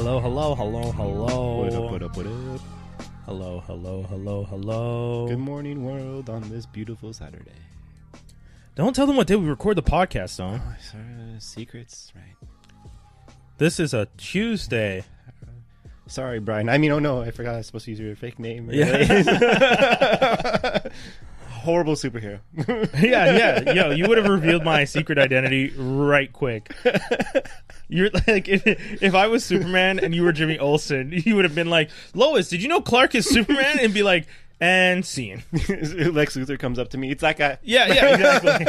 Hello, hello, hello, hello. What up, what up, what up? Hello, hello, hello, hello. Good morning, world, on this beautiful Saturday. Don't tell them what day we record the podcast on. Oh, sorry, secrets, right? This is a Tuesday. Sorry, Brian. I mean, oh no, I forgot I was supposed to use your fake name. Yeah. Horrible superhero. yeah. Yo, you would have revealed my secret identity right quick. You're like, if I was Superman and you were Jimmy Olsen, you would have been like, Lois, did you know Clark is Superman? And be like, and scene. Lex Luthor comes up to me. It's that guy. Yeah, exactly.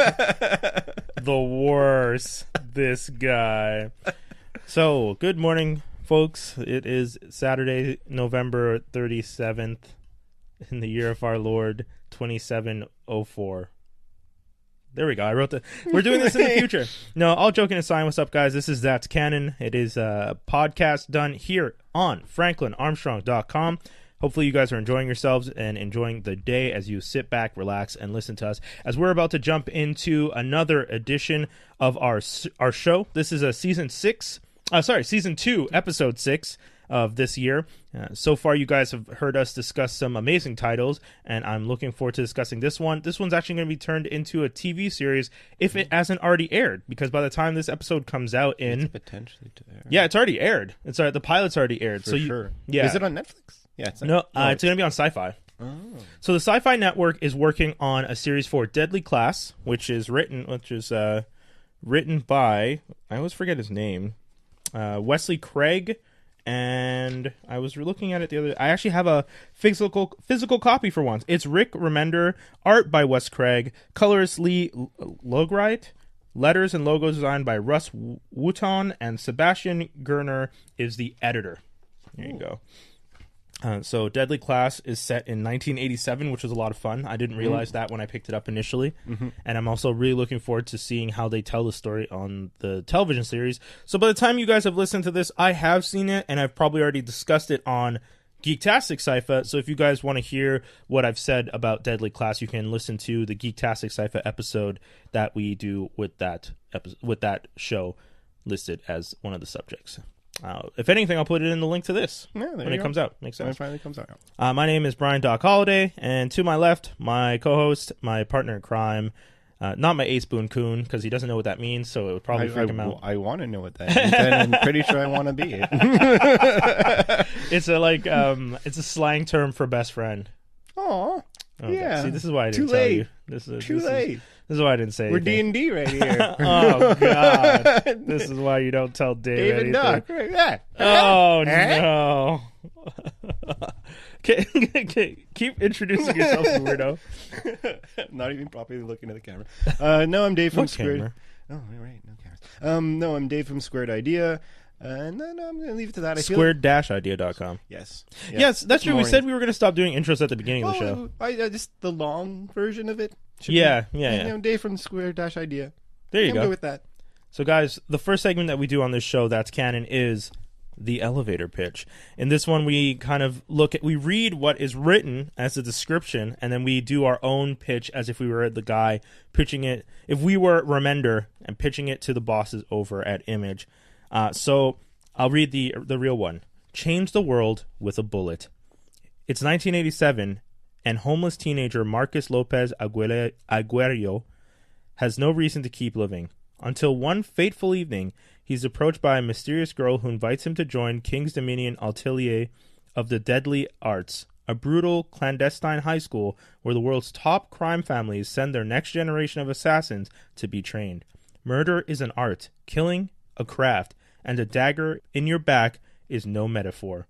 The worst. This guy. So, good morning, folks. It is Saturday, November 37th in the year of our Lord, 2704. There we go. I wrote the... We're doing this in the future. No, all joking aside, what's up, guys? This is That's Canon. It is a podcast done here on franklinarmstrong.com. Hopefully you guys are enjoying yourselves and enjoying the day as you sit back, relax, and listen to us. As we're about to jump into another edition of our show. This is a season 2, episode 6 of this year. So far, you guys have heard us discuss some amazing titles, and I'm looking forward to discussing this one. This one's actually going to be turned into a TV series if it hasn't already aired, because by the time this episode comes out It's potentially to air. Yeah, it's already aired. The pilot's already aired. For sure. Yeah. Is it on Netflix? Yeah. It's going to be on Sci-Fi. Oh. So the Sci-Fi Network is working on a series for Deadly Class, which is written by, I always forget his name, Wes Craig. And I was looking at it the other day. I actually have a physical copy for once. It's Rick Remender, art by Wes Craig, colorist Lee Logrite, letters and logos designed by Russ Wooton, and Sebastian Gerner is the editor. There you go. So Deadly Class is set in 1987, which was a lot of fun. I didn't realize that when I picked it up initially. Mm-hmm. And I'm also really looking forward to seeing how they tell the story on the television series. So by the time you guys have listened to this, I have seen it, and I've probably already discussed it on Geektastic Sci-Fi. So if you guys want to hear what I've said about Deadly Class, you can listen to the Geektastic Sci-Fi episode that we do with that show listed as one of the subjects. If anything, I'll put it in the link to this when it comes out. Makes sense. When it finally comes out. My name is Brian Doc Holliday, and to my left, my co-host, my partner in crime, not my Ace Boone Coon, because he doesn't know what that means, so it would probably freak him out. I want to know what that means, and I'm pretty sure I want to be it. It's a slang term for best friend. Aw. Yeah. See, this is why I didn't tell you. Too late. This is why I didn't say anything. We're D&D right here. Oh, God. This is why you don't tell Dave anything. Duck. Right there. Oh, no. Keep introducing yourself, weirdo. Not even properly looking at the camera. No, I'm Dave from Squared. Camera? Oh, right. No cameras. No, I'm Dave from Squared Idea. No, I'm going to leave it to that. Squared-idea.com. Yes, that's true. We said we were going to stop doing intros at the beginning of the show. Just the long version of it. Yeah. Dave from Squared-idea. There you go. I'm good with that. So, guys, the first segment that we do on this show, That's Canon, is the elevator pitch. In this one, we kind of we read what is written as a description, and then we do our own pitch as if we were the guy pitching it. If we were Remender and pitching it to the bosses over at Image. So I'll read the real one. Change the world with a bullet. It's 1987, and homeless teenager Marcus Lopez Aguero has no reason to keep living. Until one fateful evening, he's approached by a mysterious girl who invites him to join King's Dominion Atelier of the Deadly Arts, a brutal, clandestine high school where the world's top crime families send their next generation of assassins to be trained. Murder is an art, killing a craft, and a dagger in your back is no metaphor.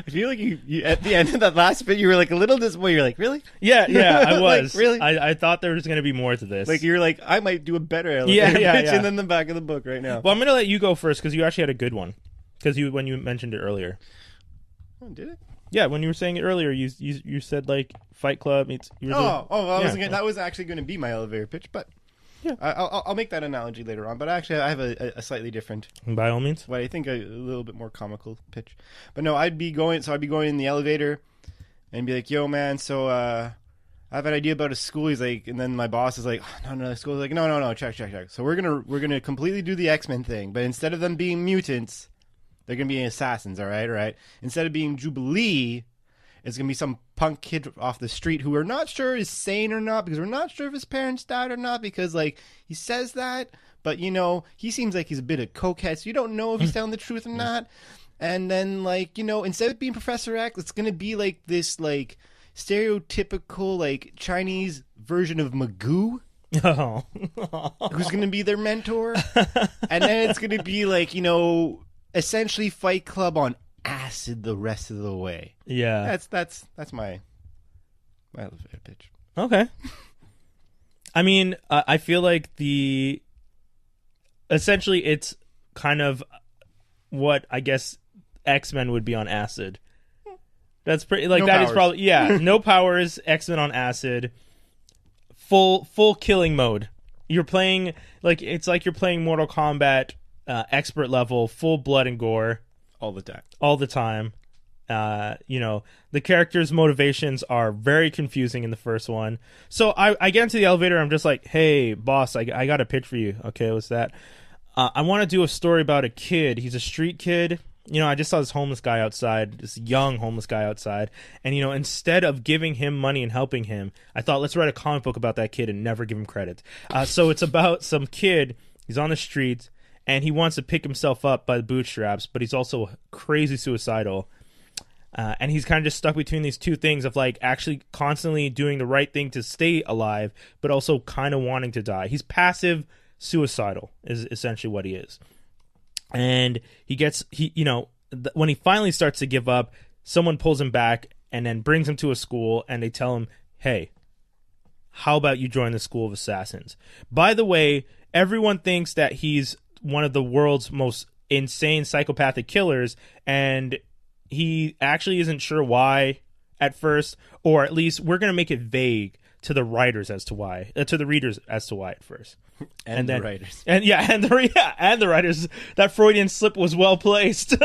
I feel like you at the end of that last bit, you were like a little disappointed. You're like, really? Yeah, I was. Like, really? I thought there was going to be more to this. Like, you're like, I might do a better elevator pitch than the back of the book right now. Well, I'm going to let you go first because you actually had a good one. Because when you mentioned it earlier. Oh, did it? Yeah, when you were saying it earlier, you said like Fight Club. That was actually going to be my elevator pitch, but yeah, I'll make that analogy later on. But actually, I have a slightly different. By all means. What I think a little bit more comical pitch. But no, I'd be going in the elevator and be like, "Yo, man, so I have an idea about a school. He's like, and then my boss is like, oh, no, the school's like, no, check. So we're gonna completely do the X-Men thing, but instead of them being mutants, they're gonna be assassins. All right. Instead of being Jubilee, it's gonna be some punk kid off the street who we're not sure is sane or not, because we're not sure if his parents died or not, because like he says that, but he seems like he's a bit of cokehead, so you don't know if he's telling the truth or not. And then like instead of being Professor X, it's gonna be like this like stereotypical like Chinese version of Magoo, who's going to be their mentor, and then it's going to be like essentially Fight Club on acid the rest of the way. Yeah, that's my elevator pitch. Okay. I mean, I feel like essentially it's kind of what I guess X-Men would be on acid. That's pretty like no that powers. Is probably no powers, X-Men on acid, full killing mode. You're playing it's like you're playing Mortal Kombat expert level, full blood and gore all the time. The characters' motivations are very confusing in the first one. So I get into the elevator, I'm just like, hey boss, I got a pitch for you. Okay, what's that? I want to do a story about a kid. He's a street kid. I just saw this homeless guy outside, this young homeless guy outside, and, instead of giving him money and helping him, I thought, let's write a comic book about that kid and never give him credit. So it's about some kid, he's on the street, and he wants to pick himself up by the bootstraps, but he's also crazy suicidal. And he's kind of just stuck between these two things of, like, actually constantly doing the right thing to stay alive, but also kind of wanting to die. He's passive suicidal is essentially what he is. And when he finally starts to give up, someone pulls him back and then brings him to a school, and they tell him, hey, how about you join the School of Assassins? By the way, everyone thinks that he's one of the world's most insane psychopathic killers, and he actually isn't sure why at first, or at least we're going to make it vague to the writers as to why, to the readers as to why at first. And then, the writers. And the writers. That Freudian slip was well placed.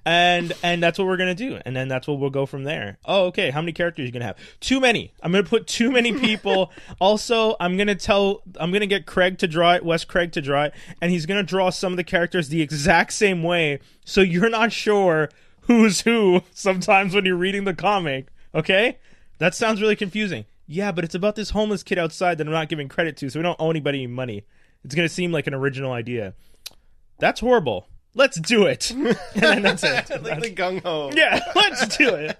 and that's what we're going to do. And then that's what we'll go from there. Oh, okay. How many characters are you going to have? Too many. I'm going to put too many people. Also, I'm going to get Craig to draw it, Wes Craig to draw it, and he's going to draw some of the characters the exact same way, so you're not sure who's who sometimes when you're reading the comic. Okay? That sounds really confusing. Yeah, but it's about this homeless kid outside that I'm not giving credit to, so we don't owe anybody any money. It's going to seem like an original idea. That's horrible. Let's do it. And then that's it. Like the gung-ho. Yeah, let's do it.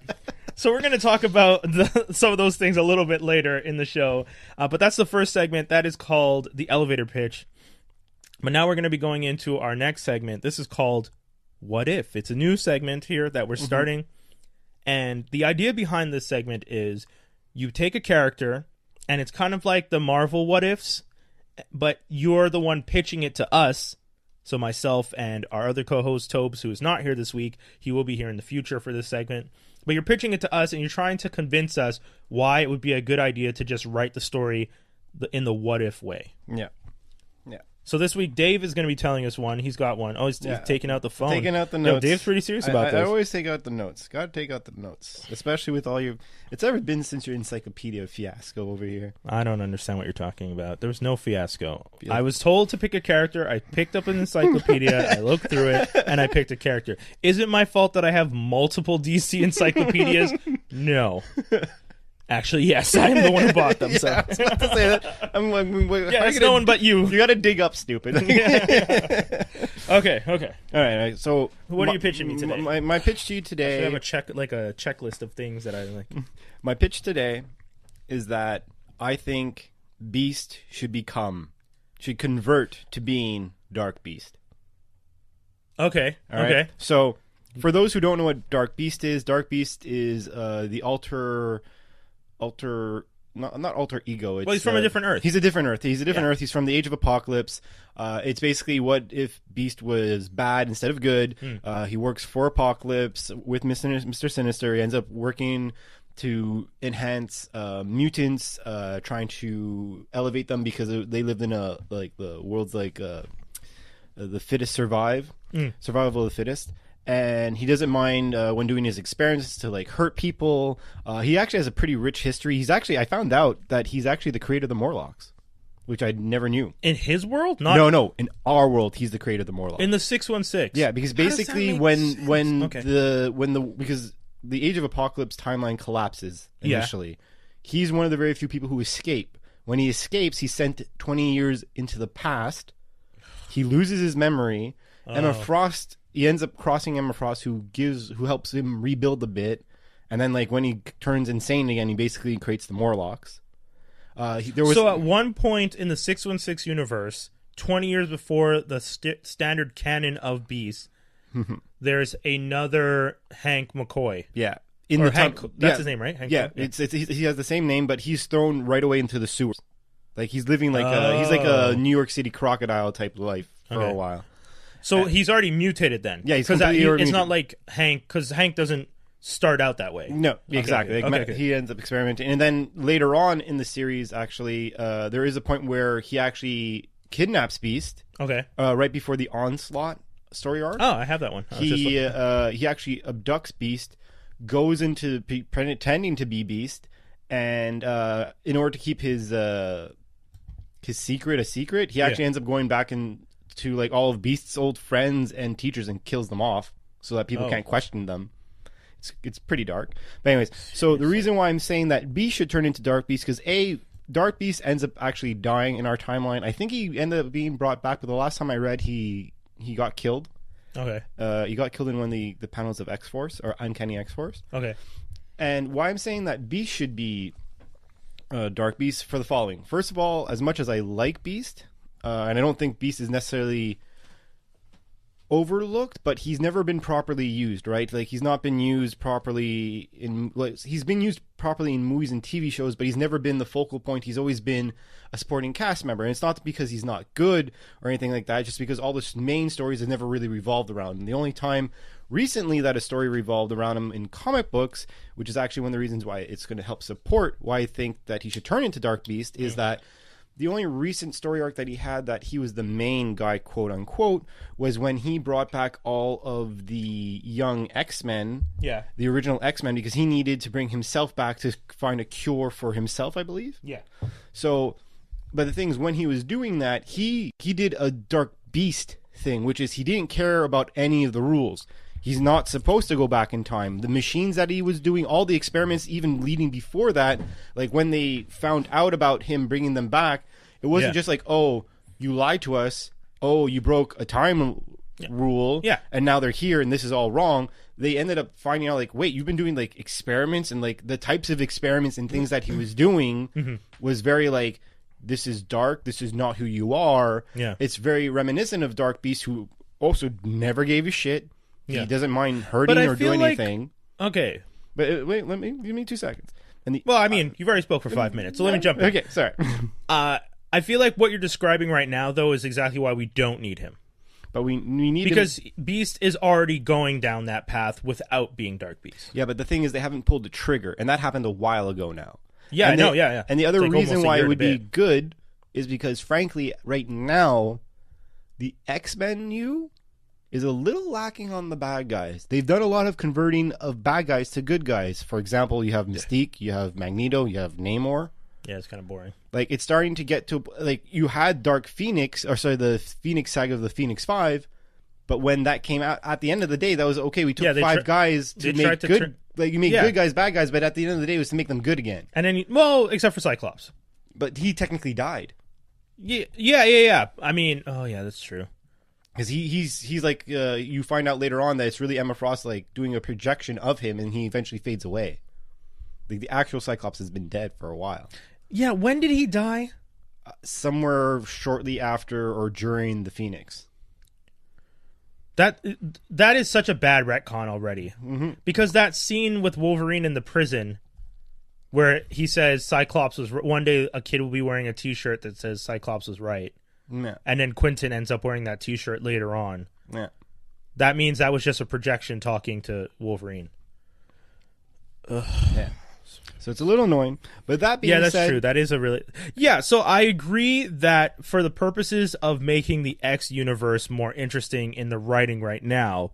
So we're going to talk about some of those things a little bit later in the show. But that's the first segment. That is called the elevator pitch. But now we're going to be going into our next segment. This is called What If? It's a new segment here that we're starting. And the idea behind this segment is you take a character, and it's kind of like the Marvel What Ifs, but you're the one pitching it to us. So myself and our other co-host, Tobes, who is not here this week, he will be here in the future for this segment. But you're pitching it to us, and you're trying to convince us why it would be a good idea to just write the story in the what if way. Yeah. So this week, Dave is going to be telling us one. He's got one. Oh, he's taking out the phone. Taking out the notes. No, Dave's pretty serious about this. I always take out the notes. Got to take out the notes. Especially with all your... It's ever been since your encyclopedia fiasco over here. I don't understand what you're talking about. There was no fiasco. I was told to pick a character. I picked up an encyclopedia. I looked through it, and I picked a character. Is it my fault that I have multiple DC encyclopedias? No. Actually, yes, I am the one who bought them. So. I was about to say that. I'm like, it's no one but you. You got to dig up, stupid. Okay. All right. So, what are you pitching me today? My pitch to you today. I should have a checklist of things that I like. My pitch today is that I think Beast should convert to being Dark Beast. Okay. All right? Okay. So, for those who don't know what Dark Beast is the not alter ego. It's, he's from a different Earth. He's a different Earth. Earth. He's from the Age of Apocalypse. It's basically what if Beast was bad instead of good. He works for Apocalypse with Mr. Sinister. He ends up working to enhance mutants, trying to elevate them because they lived in the world's the fittest survive. Survival of the fittest. and he doesn't mind when doing his experiments to like hurt people. He actually has a pretty rich history. I found out that he's actually the creator of the Morlocks, which I never knew. In his world? Not No. In our world, he's the creator of the Morlocks. in the 616. Yeah, because basically because the Age of Apocalypse timeline collapses initially, he's one of the very few people who escape. When he escapes, he's sent 20 years into the past. He loses his memory. Emma Frost, he ends up crossing Emma Frost, who helps him rebuild the bit. And then, like, when he turns insane again, he basically creates the Morlocks. So at one point in the 616 universe, 20 years before the standard canon of Beast, there's another Hank McCoy. Yeah. That's his name, right? Hank McCoy? He has the same name, but he's thrown right away into the sewers. Like, he's living he's like a New York City crocodile type life for a while. So he's already mutated then? Yeah, he's it's not like Hank, because Hank doesn't start out that way. No, exactly. He ends up experimenting. And then later on in the series, actually, there is a point where he actually kidnaps Beast. Okay. Right before the Onslaught story arc. Oh, I have that one. He actually abducts Beast, goes into pretending to be Beast, and in order to keep his secret a secret, he actually ends up going back to like all of Beast's old friends and teachers and kills them off so that people can't question them. It's pretty dark. But anyways, so the reason why I'm saying that Beast should turn into Dark Beast, because Dark Beast ends up actually dying in our timeline. I think he ended up being brought back, but the last time I read, he got killed. Okay. He got killed in one of the panels of X-Force, or Uncanny X-Force. Okay. And why I'm saying that Beast should be Dark Beast for the following. First of all, as much as I like Beast, and I don't think Beast is necessarily overlooked, but he's never been properly used, right? Like, he's not been used properly he's been used properly in movies and TV shows, but he's never been the focal point. He's always been a supporting cast member, and it's not because he's not good or anything like that, just because all the main stories have never really revolved around him. The only time recently that a story revolved around him in comic books, which is actually one of the reasons why it's going to help support why I think that he should turn into Dark Beast, is that the only recent story arc that he had that he was the main guy, quote unquote, was when he brought back all of the young X-Men, the original X-Men, because he needed to bring himself back to find a cure for himself, I believe. Yeah. So, but the thing is, when he was doing that, he did a Dark Beast thing, which is he didn't care about any of the rules. He's not supposed to go back in time. The machines that he was doing, all the experiments even leading before that, like when they found out about him bringing them back, it wasn't just like, oh, you lied to us. Oh, you broke a time rule. Yeah. And now they're here and this is all wrong. They ended up finding out, like, wait, you've been doing like experiments, and like the types of experiments and things that he was doing was very like, this is dark. This is not who you are. Yeah. It's very reminiscent of Dark Beast, who also never gave a shit. Yeah. He doesn't mind hurting or doing anything. Okay. But wait, give me 2 seconds. Well, I mean, you've already spoke for 5 minutes, so let me jump in. Okay, sorry. I feel like what you're describing right now, though, is exactly why we don't need him. But we need because Beast is already going down that path without being Dark Beast. Yeah, but the thing is, they haven't pulled the trigger, and that happened a while ago now. Yeah, I know, yeah. And the other reason why it would be good is because, frankly, right now, the X-Men is a little lacking on the bad guys. They've done a lot of converting of bad guys to good guys. For example, you have Mystique, you have Magneto, you have Namor. Yeah, it's kind of boring. Like, it's starting to get to, like, you had Dark Phoenix, the Phoenix saga of the Phoenix 5, but when that came out, at the end of the day, that was, okay, we took 5 guys to make good, you make good guys bad guys, but at the end of the day, it was to make them good again. And then, except for Cyclops. But he technically died. Yeah. I mean, oh yeah, that's true. Because he's like, you find out later on that it's really Emma Frost, like, doing a projection of him, and he eventually fades away. Like, the actual Cyclops has been dead for a while. Yeah, when did he die? Somewhere shortly after or during the Phoenix. That is such a bad retcon already. Mm-hmm. Because that scene with Wolverine in the prison, where he says Cyclops was... One day a kid will be wearing a t-shirt that says Cyclops was right. Yeah. And then Quentin ends up wearing that t-shirt later on. Yeah. That means that was just a projection talking to Wolverine. Ugh. Yeah. So it's a little annoying. But that being said... Yeah, that's true. That is a really... Yeah, so I agree that for the purposes of making the X universe more interesting in the writing right now,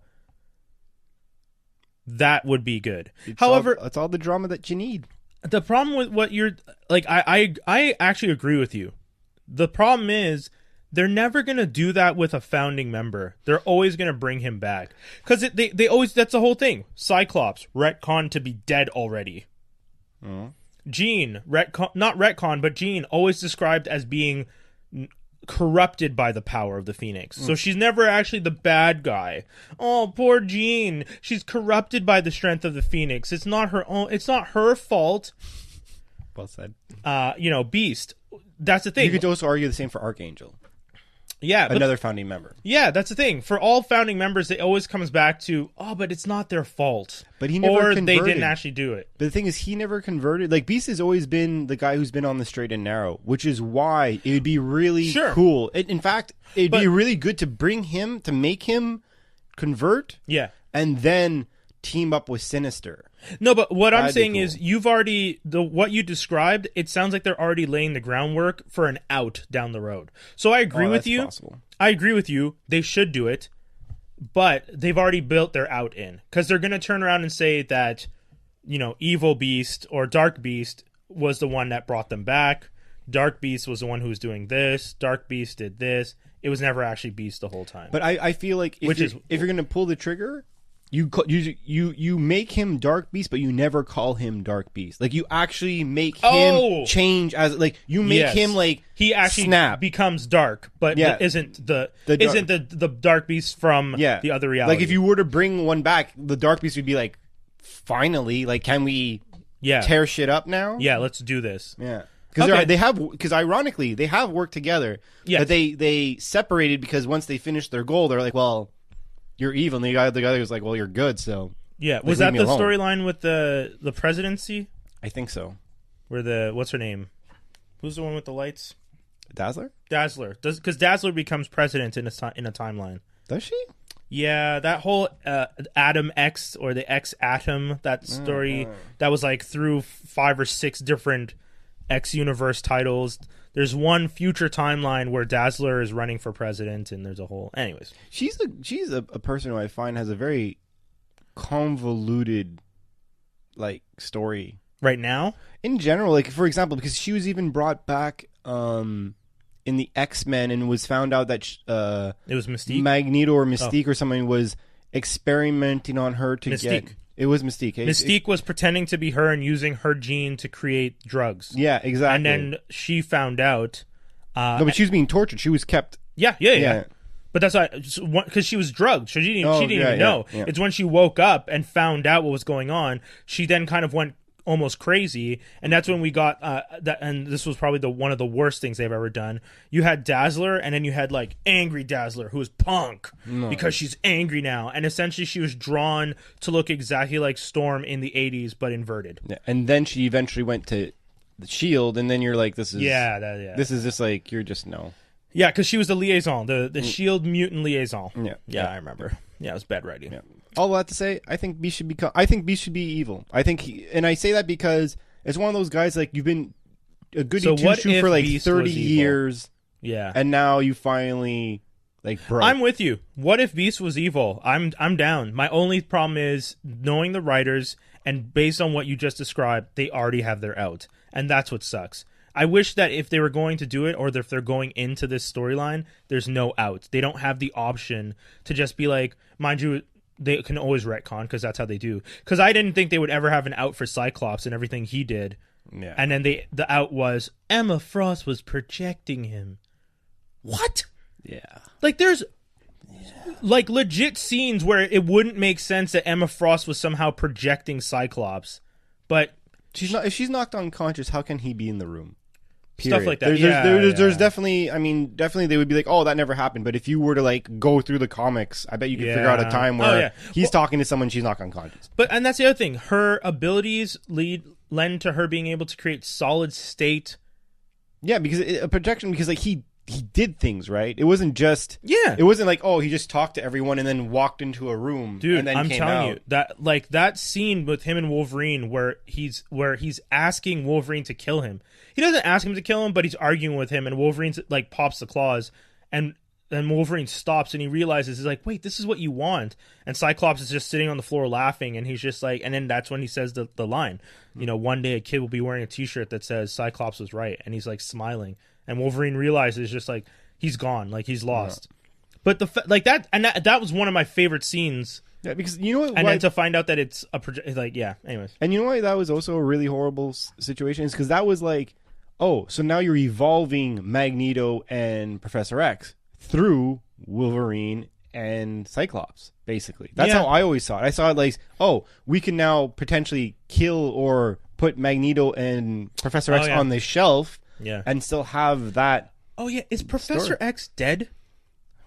that would be good. However, it's all the drama that you need. the problem with what you're like, I actually agree with you. The problem is they're never going to do that with a founding member. They're always going to bring him back. Because they always, that's the whole thing. Cyclops, retcon to be dead already. Jean, not retcon, but Jean, always described as being corrupted by the power of the Phoenix. So she's never actually the bad guy. Oh, poor Jean. She's corrupted by the strength of the Phoenix. It's not her own, it's not her fault. Well said. Beast. That's the thing. You could also argue the same for Archangel. Yeah, another founding member. Yeah, that's the thing. For all founding members, it always comes back to, but it's not their fault. But he never converted. They didn't actually do it. But the thing is, he never converted. Like, Beast has always been the guy who's been on the straight and narrow, which is why it would be really cool. In fact, it'd be really good to bring him, to make him convert. Yeah. And then team up with Sinister. No, but what I'm saying is, you've already, what you described, it sounds like they're already laying the groundwork for an out down the road. So I agree with you. Possible. I agree with you. They should do it, but they've already built their out in. Because they're going to turn around and say that, Evil Beast or Dark Beast was the one that brought them back. Dark Beast was the one who was doing this. Dark Beast did this. It was never actually Beast the whole time. But I feel like if you're going to pull the trigger, you make him Dark Beast, but you never call him Dark Beast. Like, you actually make him change as, like, you make him, like, he actually becomes dark, but isn't the Dark Beast from the other reality. Like, if you were to bring one back, the Dark Beast would be like, finally, like, can we tear shit up now? Yeah, let's do this. Yeah. Because ironically, they have worked together. Yeah. But they separated because once they finished their goal, they're like, well, you're evil, and the guy was like, well, you're good, so... Yeah, was that the storyline with the presidency? I think so. Where what's her name? Who's the one with the lights? Dazzler? Dazzler. Because Dazzler becomes president in a timeline. Does she? Yeah, that whole Atom X, or the X Atom, that story, that was like through 5 or 6 different X-Universe titles. There's one future timeline where Dazzler is running for president, and there's a whole... Anyways. She's a person who I find has a very convoluted, like, story. Right now? In general, like, for example, because she was even brought back in the X-Men and was found out that... it was Mystique? Magneto or Mystique or something was experimenting on her to get... It was Mystique. Mystique was pretending to be her and using her gene to create drugs. Yeah, exactly. And then she found out... no, but she was being tortured. She was kept... Yeah. But that's why... Because she was drugged. So she didn't even know. Yeah. It's when she woke up and found out what was going on, she then kind of went almost crazy, and that's when we got that. And this was probably one of the worst things they've ever done. You had Dazzler, and then you had like angry Dazzler, who was punk because she's angry now, and essentially she was drawn to look exactly like Storm in the 80s but inverted. Yeah. And then she eventually went to the Shield, and then you're like, this is this is just like, you're just yeah, because she was the liaison, the Shield mutant liaison. Yeah, I remember. Yeah, it was bad writing. Yeah. All that to say, I think Beast should be evil. I think and I say that because it's one of those guys, like, you've been a goody two-shoe for like Beast 30 years. Yeah. And now you finally broke. I'm with you. What if Beast was evil? I'm down. My only problem is knowing the writers, and based on what you just described, they already have their out. And that's what sucks. I wish that if they were going to do it, or if they're going into this storyline, there's no out. They don't have the option to just be like, mind you, they can always retcon, because that's how they do. Because I didn't think they would ever have an out for Cyclops and everything he did. Yeah. And then the out was Emma Frost was projecting him. What? Yeah. Like, there's like legit scenes where it wouldn't make sense that Emma Frost was somehow projecting Cyclops. But if she's knocked unconscious, how can he be in the room? Period. Stuff like that. There's definitely, definitely they would be like, oh, that never happened. But if you were to go through the comics, I bet you could figure out a time where he's talking to someone, she's knocked unconscious. And that's the other thing. Her abilities lend to her being able to create solid state. Yeah, because a projection, because he did things, right? It wasn't just... Yeah. It wasn't like, oh, he just talked to everyone and then walked into a room. Dude, and then I'm came telling out. you, that scene with him and Wolverine where he's asking Wolverine to kill him. He doesn't ask him to kill him, but he's arguing with him, and Wolverine pops the claws, and then Wolverine stops and he realizes, he's like, wait, this is what you want. And Cyclops is just sitting on the floor laughing, and he's just like, and then that's when he says the line, you know, one day a kid will be wearing a t-shirt that says Cyclops was right, and he's like smiling, and Wolverine realizes just like he's gone, like he's lost. But that was one of my favorite scenes. Yeah, because you know what, and then to find out that it's a project, like, yeah. Anyways, and you know why that was also a really horrible situation is because that was like, oh, so now you're evolving Magneto and Professor X through Wolverine and Cyclops, basically. That's how I always saw it. I saw it like, oh, we can now potentially kill or put Magneto and Professor X on the shelf, and still have that. Oh yeah, is Professor X dead?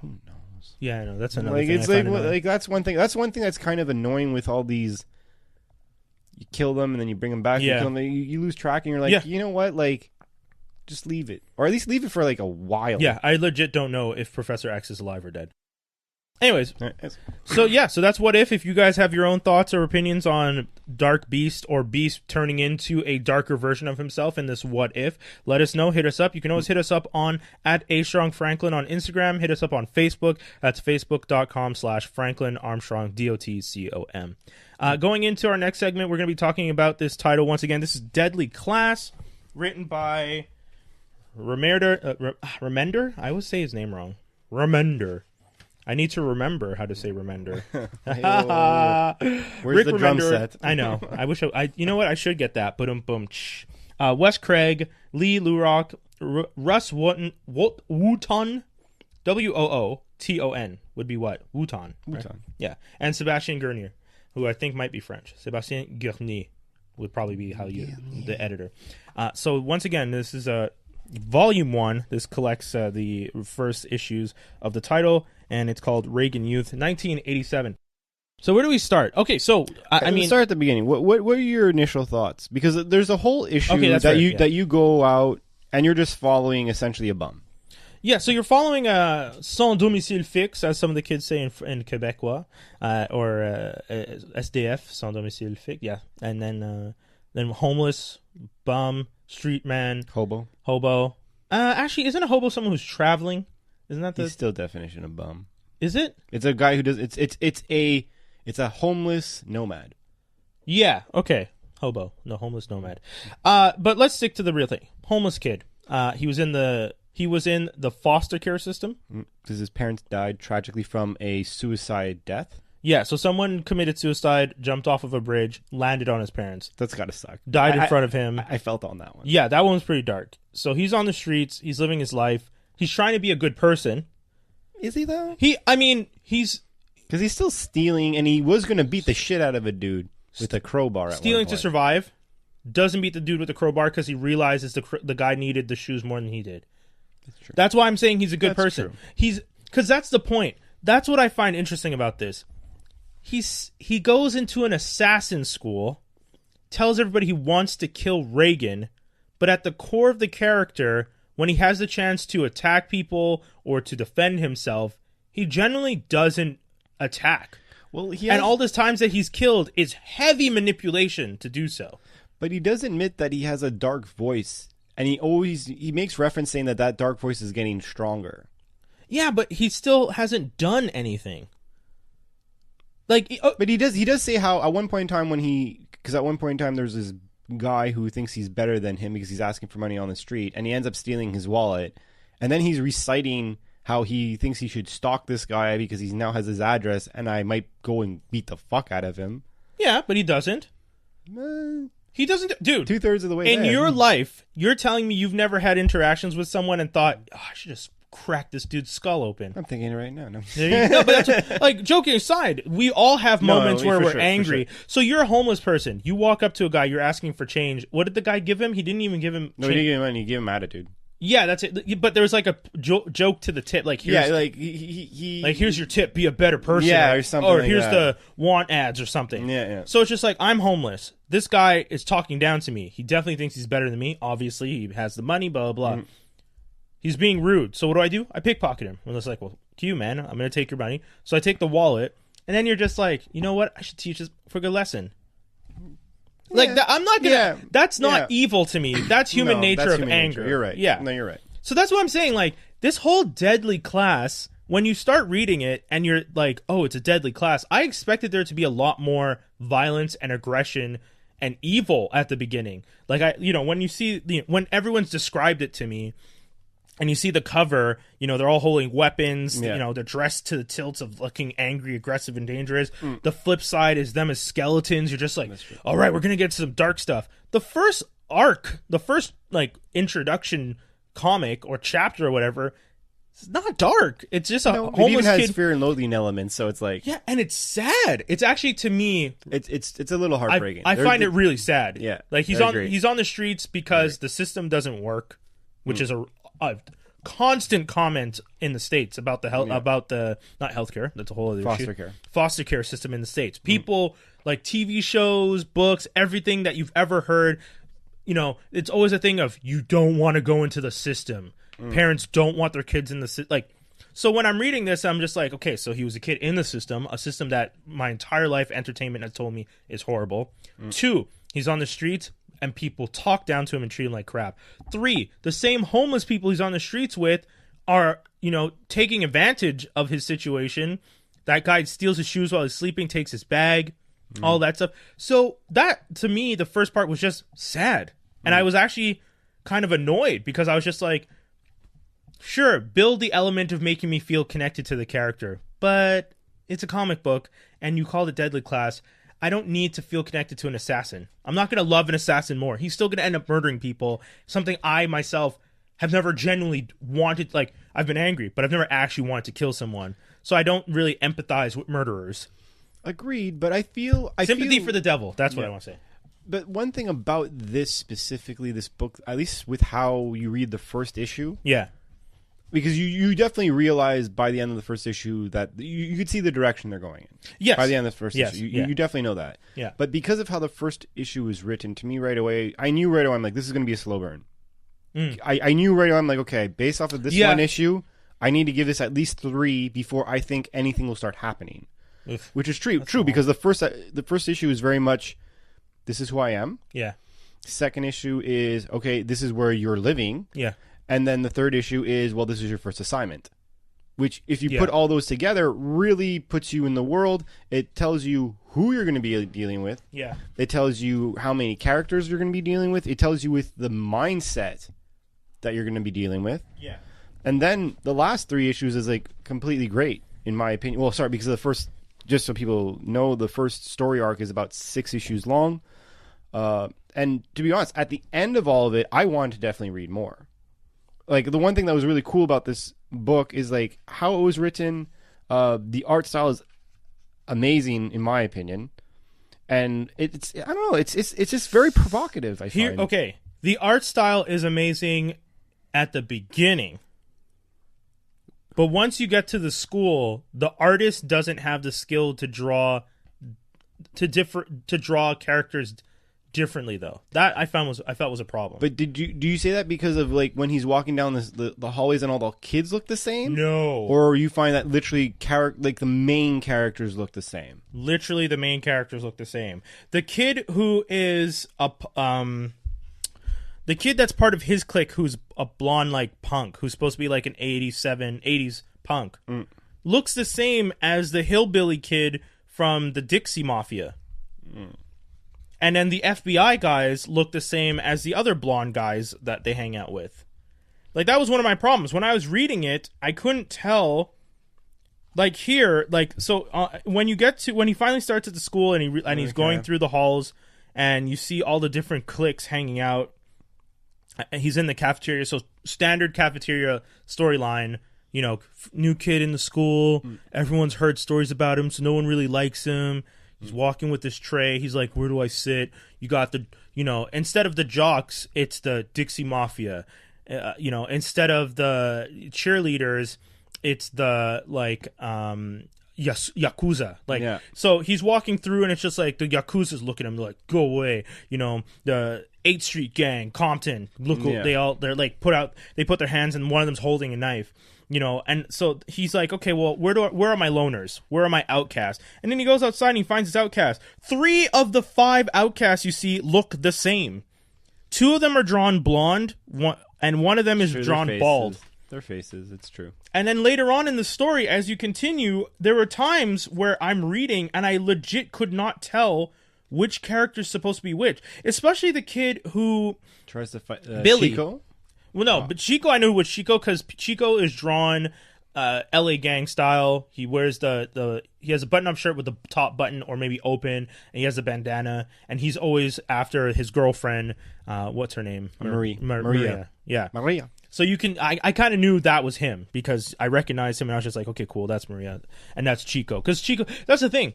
Who knows? Yeah, I know. That's another thing. It's like that's one thing. That's one thing that's kind of annoying with all these. You kill them and then you bring them back. Yeah. You kill them, you lose track, and you're like, you know what, like. Just leave it. Or at least leave it for like a while. Yeah, I legit don't know if Professor X is alive or dead. Anyways, so that's What If you guys have your own thoughts or opinions on Dark Beast or Beast turning into a darker version of himself in this What If, let us know. Hit us up. You can always hit us up on @AStrongFranklin on Instagram. Hit us up on Facebook. That's facebook.com/Franklin Armstrong DOTCOM. Going into our next segment, we're going to be talking about this title once again. This is Deadly Class, written by Remender? I always say his name wrong. Remender. I need to remember how to say Remender. Where's Rick the Remender, drum set? I know. I wish I you know what? I should get that. Boom, boom. Wes Craig, Lee Lurock, Russ Wooton, Wooton would be what? Wooton. Right? Wooton. Yeah. And Sebastian Gurnier, who I think might be French. Sebastian Gurnier would probably be the editor. So once again, this is Volume 1. This collects the first issues of the title, and it's called Reagan Youth, 1987. So where do we start? Okay, so let's start at the beginning. What are your initial thoughts? Because there's a whole issue that you go out and you're just following essentially a bum. Yeah, so you're following sans domicile fixe, as some of the kids say in Quebecois, or SDF, sans domicile fixe. Yeah, and then homeless, bum, street man, hobo. Actually, isn't a hobo someone who's traveling? Isn't that He's still definition of bum? Is it? It's a guy who does. It's a homeless nomad. Yeah. Okay. Hobo. No, homeless nomad. But let's stick to the real thing. Homeless kid. He was in the foster care system because his parents died tragically from a suicide death. Yeah, so someone committed suicide, jumped off of a bridge, landed on his parents. That's gotta suck. Died in front of hhim. I felt on that one. Yeah, that one was pretty dark. So he's on the streets. He's living his life. He's trying to be a good person. Is he though? He's because he's still stealing, and he was gonna beat the shit out of a dude with a crowbar. Stealing to survive. Doesn't beat the dude with the crowbar because he realizes the guy needed the shoes more than he did. That's true. That's why I'm saying he's a good person. True. Because that's the point. That's what I find interesting about this. He goes into an assassin school, tells everybody he wants to kill Reagan, but at the core of the character, when he has the chance to attack people or to defend himself, he generally doesn't attack. Well, and all those times that he's killed is heavy manipulation to do so. But he does admit that he has a dark voice, and he makes reference saying that dark voice is getting stronger. Yeah, but he still hasn't done anything. But he does say how at one point in time there's this guy who thinks he's better than him because he's asking for money on the street, and he ends up stealing his wallet, and then he's reciting how he thinks he should stalk this guy because he now has his address, and I might go and beat the fuck out of him. Yeah, but he doesn't. He doesn't, dude. 2/3 of the way in there. your life, you're telling me you've never had interactions with someone and thought, I should just crack this dude's skull open. I'm thinking it right now. No, but that's joking aside, we all have moments where we're angry. Sure. So you're a homeless person. You walk up to a guy. You're asking for change. What did the guy give him? He didn't even give him. No, he didn't give him money. He gave him attitude. Yeah, that's it. But there was like a joke to the tip. Like, here's, here's your tip. Be a better person. Yeah, or something. Or like here's that. the want ads or something. Yeah. So it's just like, I'm homeless. This guy is talking down to me. He definitely thinks he's better than me. Obviously, he has the money. Blah blah blah. He's being rude. So what do? I pickpocket him. And it's like, well, to you, man. I'm going to take your money. So I take the wallet. And then you're just like, you know what? I should teach this for a good lesson. Like, I'm not going to... That's not evil to me. That's human nature of anger. Nature. You're right. Yeah. No, you're right. So that's what I'm saying. Like, this whole Deadly Class when you start reading it and you're like, oh, it's a deadly class, I expected there to be a lot more violence and aggression and evil at the beginning. Like, when you see, when everyone's described it to me, and you see the cover, they're all holding weapons, they're dressed to the tilts of looking angry, aggressive, and dangerous. The flip side is them as skeletons. You're just like, all right, we're going to get to some dark stuff. The first arc, the first, introduction comic or chapter or whatever, it's not dark. It's just a homeless it even has kid. fear and loathing elements, so it's like... Yeah, and it's sad. It's actually, to me... It's a little heartbreaking. I find it really sad. Yeah. Like, he's on the streets because the system doesn't work, which is a constant comment in the States about the about the not healthcare. That's a whole other issue. Foster care system in the States. People like TV shows, books, everything that you've ever heard. It's always a thing of you don't want to go into the system. Parents don't want their kids in the system. So when I'm reading this, I'm just like, okay, so he was a kid in the system, a system that my entire life entertainment has told me is horrible. 2, he's on the streets. And people talk down to him and treat him like crap. 3, the same homeless people he's on the streets with are, taking advantage of his situation. That guy steals his shoes while he's sleeping, takes his bag, all that stuff. So that, to me, the first part was just sad. And I was actually kind of annoyed because I was just like, sure, build the element of making me feel connected to the character. But it's a comic book, and you called it Deadly Class. I don't need to feel connected to an assassin. I'm not going to love an assassin more. He's still going to end up murdering people. Something I, myself, have never genuinely wanted. Like, I've been angry, but I've never actually wanted to kill someone. So I don't really empathize with murderers. Agreed, but I feel... Sympathy for the devil. That's what I want to say. But one thing about this specifically, this book, at least with how you read the first issue... Yeah. Because you definitely realize by the end of the first issue that you could see the direction they're going in. Yes. By the end of the first issue. You definitely know that. Yeah. But because of how the first issue was written, to me right away, I knew right away, I'm like, this is going to be a slow burn. I knew right away, I'm like, okay, based off of this one issue, I need to give this at least 3 before I think anything will start happening. Oof. Which is true, because the first issue is very much, this is who I am. Yeah. Second issue is, okay, this is where you're living. Yeah. And then the third issue is, well, this is your first assignment. Which, if you put all those together, really puts you in the world. It tells you who you're going to be dealing with. Yeah. It tells you how many characters you're going to be dealing with. It tells you with the mindset that you're going to be dealing with. Yeah. And then the last 3 issues is, completely great, in my opinion. Well, sorry, because the first, just so people know, the first story arc is about 6 issues long. And to be honest, at the end of all of it, I wanted to definitely read more. The one thing that was really cool about this book is how it was written. The art style is amazing in my opinion, and it's I don't know, it's just very provocative. I find. Okay, the art style is amazing at the beginning, but once you get to the school, the artist doesn't have the skill to draw characters differently, though. That I felt was a problem. But do you say that because of when he's walking down the hallways and all the kids look the same? No. Or you find that literally the main characters look the same? Literally the main characters look the same. The kid who is the kid that's part of his clique, who's a blonde punk, who's supposed to be an 80s punk, looks the same as the hillbilly kid from the Dixie Mafia. And then the FBI guys look the same as the other blonde guys that they hang out with. That was one of my problems. When I was reading it, I couldn't tell. When he finally starts at the school and he's going through the halls and you see all the different cliques hanging out. He's in the cafeteria, so standard cafeteria storyline. New kid in the school. Everyone's heard stories about him, so no one really likes him. He's walking with this tray. He's like, where do I sit? You got the, instead of the jocks, it's the Dixie Mafia. Instead of the cheerleaders, it's the, Yakuza. So he's walking through and it's just the Yakuza's looking at him like, go away. The 8th Street gang, Compton, look, they put their hands and one of them's holding a knife. And so he's like, okay, well, where are my loners? Where are my outcasts? And then he goes outside and he finds his outcast. 3 of the 5 outcasts you see look the same. 2 of them are drawn blonde, and one of them is drawn bald. their faces. It's true. And then later on in the story, as you continue, there were times where I'm reading and I legit could not tell which character's supposed to be which. Especially the kid who Tries to fight Billy. Chico? Well, no, but Chico, I knew was Chico because Chico is drawn LA gang style. He wears he has a button-up shirt with the top button or maybe open, and he has a bandana, and he's always after his girlfriend. What's her name? Maria. Yeah. Maria. So you can, I kind of knew that was him because I recognized him, and I was just like, okay, cool, that's Maria, and that's Chico. Because Chico, that's the thing.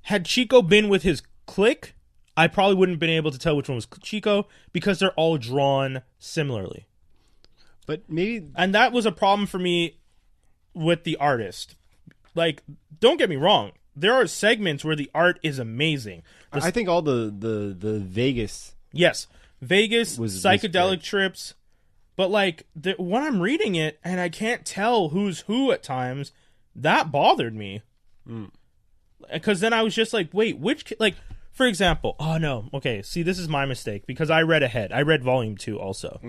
Had Chico been with his clique, I probably wouldn't have been able to tell which one was Chico because they're all drawn similarly. But maybe... And that was a problem for me with the artist. Like, don't get me wrong. There are segments where the art is amazing. I think all the Vegas... Yes. Vegas, was psychedelic trips. But, like, when I'm reading it and I can't tell who's who at times, that bothered me. Because then I was just like, wait, which... Like, for example... Oh, no. Okay, see, this is my mistake. Because I read ahead. I read Volume 2 also.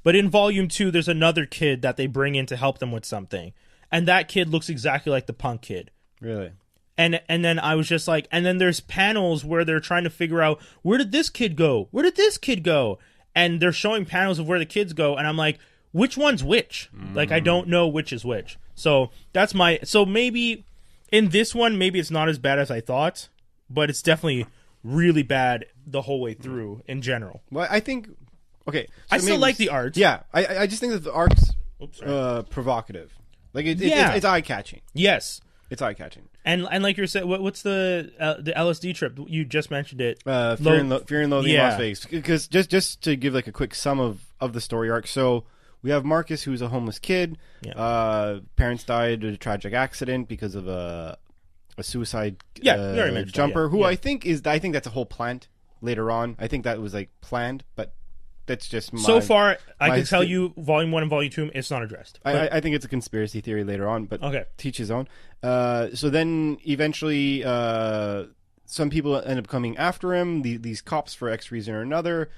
But in Volume 2, there's another kid that they bring in to help them with something. And that kid looks exactly like the punk kid. Really? And then I was just like... And then there's panels where they're trying to figure out, where did this kid go? Where did this kid go? And they're showing panels of where the kids go. And I'm like, which one's which? Like, I don't know which is which. So that's my... So maybe in this one, maybe it's not as bad as I thought. But it's definitely really bad the whole way through in general. Well, I think... Okay. So I still like the art. Yeah. I just think that the art's provocative. Like, it's eye-catching. Yes. It's eye-catching. And like you said, what's the LSD trip? You just mentioned it. Fear and Loathing in Yeah. Las Vegas. Because just to give like a quick sum of the story arc. So we have Marcus, who's a homeless kid. Yeah. Parents died in a tragic accident because of a suicide you already mentioned jumper. that, Who yeah. I think that's a whole plant later on. I think that was like planned, but that's just so far. I can tell you, Volume 1 and Volume 2, it's not addressed. I think it's a conspiracy theory later on, but Okay. teach his own. So then eventually some people end up coming after him, these cops, for X reason or another.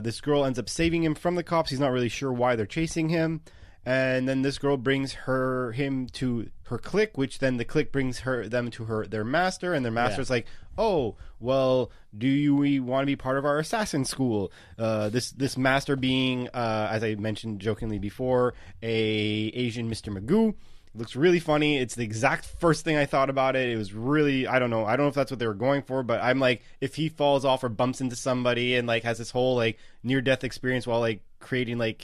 This girl ends up saving him from the cops. He's not really sure why they're chasing him. And then this girl brings him to her clique, which then the clique brings them to their master, and their master's like, "Oh, well, do you want to be part of our assassin school?" This master being, as I mentioned jokingly before, a Asian Mr. Magoo. It looks really funny. It's the exact first thing I thought about it. It was really, I don't know if that's what they were going for, but I'm like, if he falls off or bumps into somebody and like has this whole like near death experience while like creating like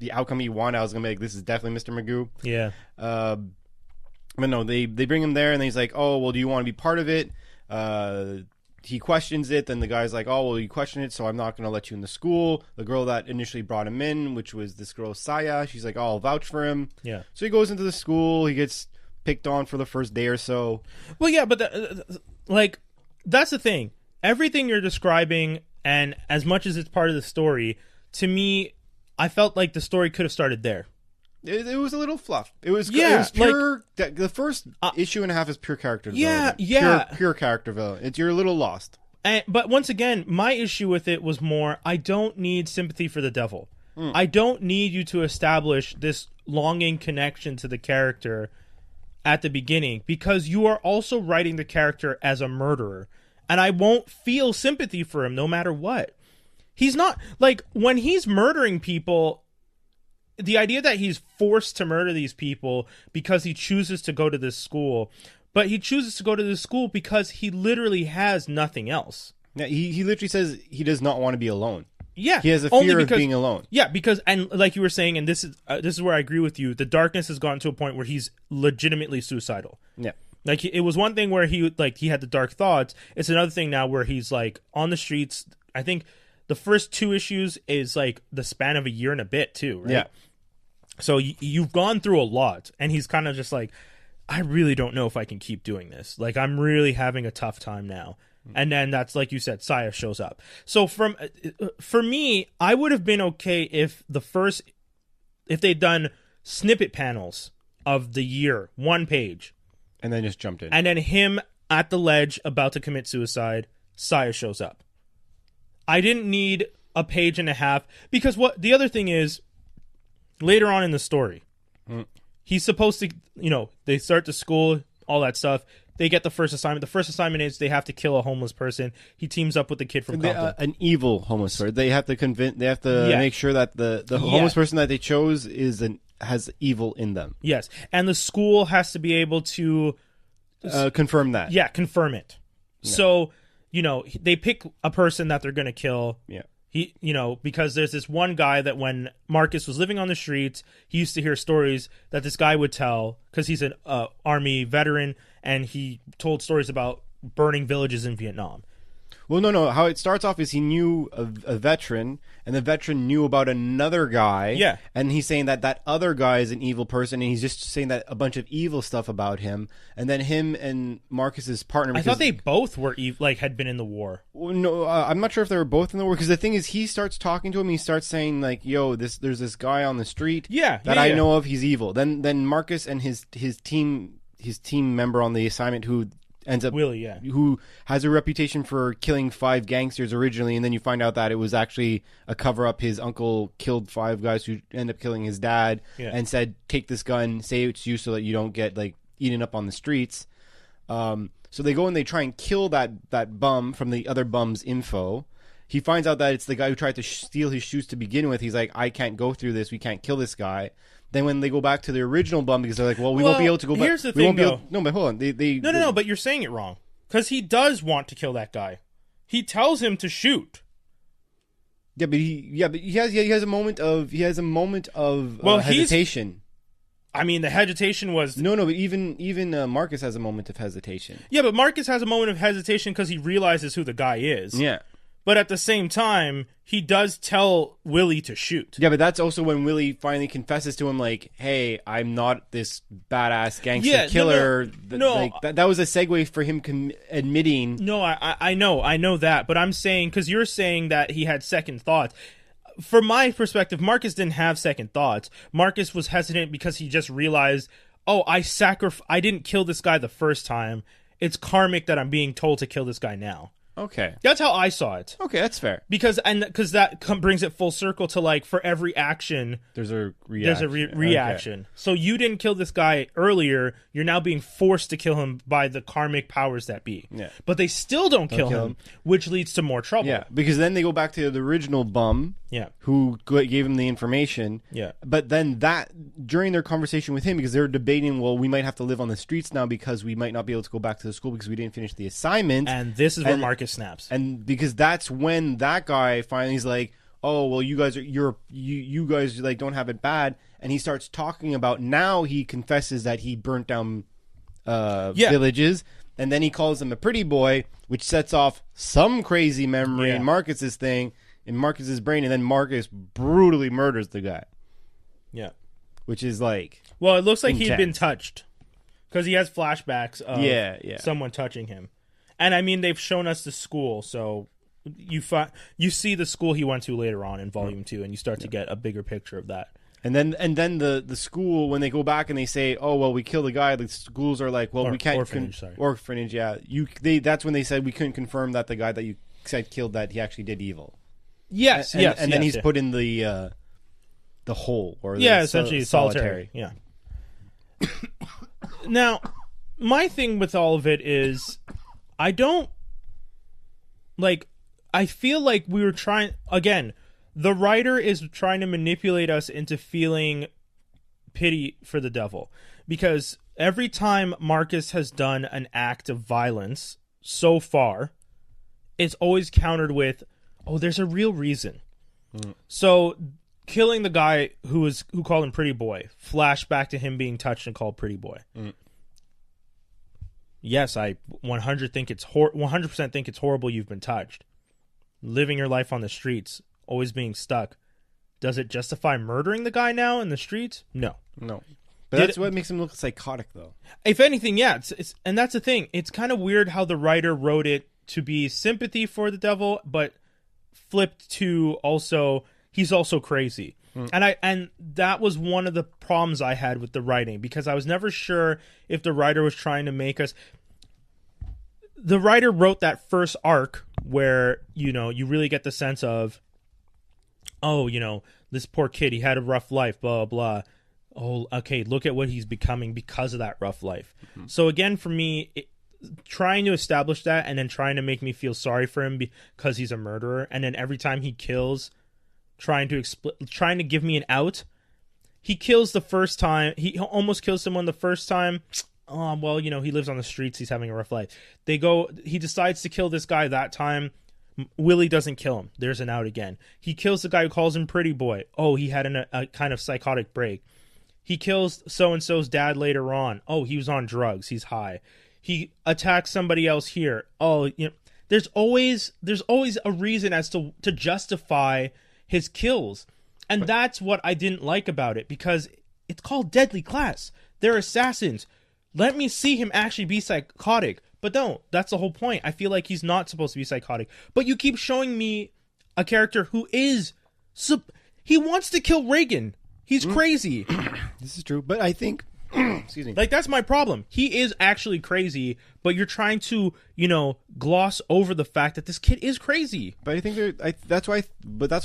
the outcome he wanted, I was gonna be like, this is definitely Mr. Magoo. Yeah. But no, they bring him there and he's like, "Oh, well, do you want to be part of it?" He questions it. Then the guy's like, "Oh, well, you question it, so I'm not gonna let you in the school." The girl that initially brought him in, which was this girl Saya, she's like, "Oh, I'll vouch for him." Yeah. So he goes into the school. He gets picked on for the first day or so. Well, yeah, but like that's the thing. Everything you're describing, and as much as it's part of the story, to me, I felt like the story could have started there. It was a little fluff. It was like, pure. The first issue and a half is pure character development. Yeah. Pure character development. You're a little lost. But once again, my issue with it was more, I don't need sympathy for the devil. I don't need you to establish this longing connection to the character at the beginning, because you are also writing the character as a murderer, and I won't feel sympathy for him no matter what. He's not, like, when he's murdering people, the idea that he's forced to murder these people because he chooses to go to this school, but he chooses to go to this school because he literally has nothing else. Yeah, he literally says he does not want to be alone. Yeah, he has a fear of being alone. Yeah, because, and like you were saying, and this is where I agree with you, the darkness has gotten to a point where he's legitimately suicidal. Yeah. Like, it was one thing where he had the dark thoughts. It's another thing now where he's like on the streets. I think the first 2 issues is like the span of a year and a bit too, right? Yeah. So you've gone through a lot, and he's kind of just like, I really don't know if I can keep doing this. Like, I'm really having a tough time now. And then that's, like you said, Saya shows up. So for me, I would have been okay if they'd done snippet panels of the year, 1 page. And then just jumped in. And then him at the ledge about to commit suicide, Saya shows up. I didn't need a page and a half, because the other thing is, later on in the story. He's supposed to, they start the school, all that stuff. They get the first assignment. The first assignment is they have to kill a homeless person. He teams up with the kid from Compton. An evil homeless person. They have to make sure that the homeless person that they chose has evil in them. Yes. And the school has to be able to confirm that. Yeah, confirm it. Yeah. So, they pick a person that they're going to kill. Yeah. Because there's this one guy that when Marcus was living on the streets, he used to hear stories that this guy would tell because he's an army veteran, and he told stories about burning villages in Vietnam. Well, no. How it starts off is he knew a veteran, and the veteran knew about another guy. Yeah. And he's saying that other guy is an evil person, and he's just saying that a bunch of evil stuff about him. And then him and Marcus's partner... I thought they both were had been in the war. Well, no, I'm not sure if they were both in the war, because the thing is, he starts talking to him, he starts saying, like, yo, there's this guy on the street that I know of, he's evil. Then Marcus and his team member on the assignment who... ends up Willie, who has a reputation for killing 5 gangsters originally, and then you find out that it was actually a cover-up. His uncle killed 5 guys who ended up killing his dad, and said, take this gun, say it's you so that you don't get like eaten up on the streets. So they go and they try and kill that bum from the other bum's info. He finds out that it's the guy who tried to steal his shoes to begin with. He's like, I can't go through this, we can't kill this guy. Then when they go back to the original bum, because they're like, well, we won't be able to go back. Here's the thing, though. No, but hold on. No, but you're saying it wrong. Because he does want to kill that guy. He tells him to shoot. Yeah, but he has a moment of hesitation. The hesitation was... No, but even Marcus has a moment of hesitation. Yeah, but Marcus has a moment of hesitation because he realizes who the guy is. Yeah. But at the same time, he does tell Willie to shoot. Yeah, but that's also when Willie finally confesses to him, like, hey, I'm not this badass gangster killer. No. That was a segue for him admitting... No, I know that. But I'm saying, because you're saying that he had second thoughts. From my perspective, Marcus didn't have second thoughts. Marcus was hesitant because he just realized, I didn't kill this guy the first time. It's karmic that I'm being told to kill this guy now. Okay. That's how I saw it. Okay, that's fair. Because that brings it full circle to, like, for every action... There's a reaction. Okay. So you didn't kill this guy earlier, you're now being forced to kill him by the karmic powers that be. Yeah. But they still don't kill him, which leads to more trouble. Yeah, because then they go back to the original bum... Yeah. Who gave him the information. Yeah. But then during their conversation with him, because they were debating, well, we might have to live on the streets now because we might not be able to go back to the school because we didn't finish the assignment. And this is where Marcus snaps. And because that's when that guy finally is like, oh, well, you guys like don't have it bad. And he starts talking about, now he confesses that he burnt down villages. And then he calls him a pretty boy, which sets off some crazy memory in Marcus's thing. In Marcus's brain, and then Marcus brutally murders the guy. Yeah. Which is like... Well, it looks like intense. He'd been touched. Because he has flashbacks of someone touching him. And, they've shown us the school, so you see the school he went to later on in Volume 2, and you start to get a bigger picture of that. And then the school, when they go back and they say, oh, well, we killed the guy, the schools are like, well, we can't... Orphanage, yeah. That's when they said we couldn't confirm that the guy that you said killed, that he actually did evil. Yes, and then he's put in the hole, or essentially solitary. Yeah. Now, my thing with all of it is, I feel like we were trying again. The writer is trying to manipulate us into feeling pity for the devil, because every time Marcus has done an act of violence so far, it's always countered with, oh, there's a real reason. So killing the guy who called him Pretty Boy, flashback to him being touched and called Pretty Boy. Yes, I 100% think it's horrible you've been touched. Living your life on the streets, always being stuck. Does it justify murdering the guy now in the streets? No. But that's what makes him look psychotic, though. If anything, yeah. It's and that's the thing. It's kind of weird how the writer wrote it to be sympathy for the devil, but flipped to also he's also crazy. And that was one of the problems I had with the writing, because I was never sure if the writer was trying to make us... The writer wrote that first arc where, you really get the sense of oh, this poor kid, he had a rough life, blah, blah, blah. Oh, okay, look at what he's becoming because of that rough life. Mm-hmm. So again, for me, trying to establish that and then trying to make me feel sorry for him because he's a murderer, and then every time he kills, trying to give me an out. He kills the first time. He almost kills someone the first time. Oh, well, he lives on the streets. He's having a rough life. He decides to kill this guy that time. Willie doesn't kill him. There's an out again. He kills the guy who calls him pretty boy. Oh, he had a kind of psychotic break. He kills so-and-so's dad later on. Oh, he was on drugs. He's high. He attacks somebody else here. Oh, there's always a reason as to justify his kills. And that's what I didn't like about it, because it's called Deadly Class. They're assassins. Let me see him actually be psychotic. But don't. That's the whole point. I feel like he's not supposed to be psychotic. But you keep showing me a character who is... he wants to kill Reagan. He's crazy. This is true, but I think... excuse me. Like, that's my problem. He is actually crazy, but you're trying to, gloss over the fact that this kid is crazy. But I think that's why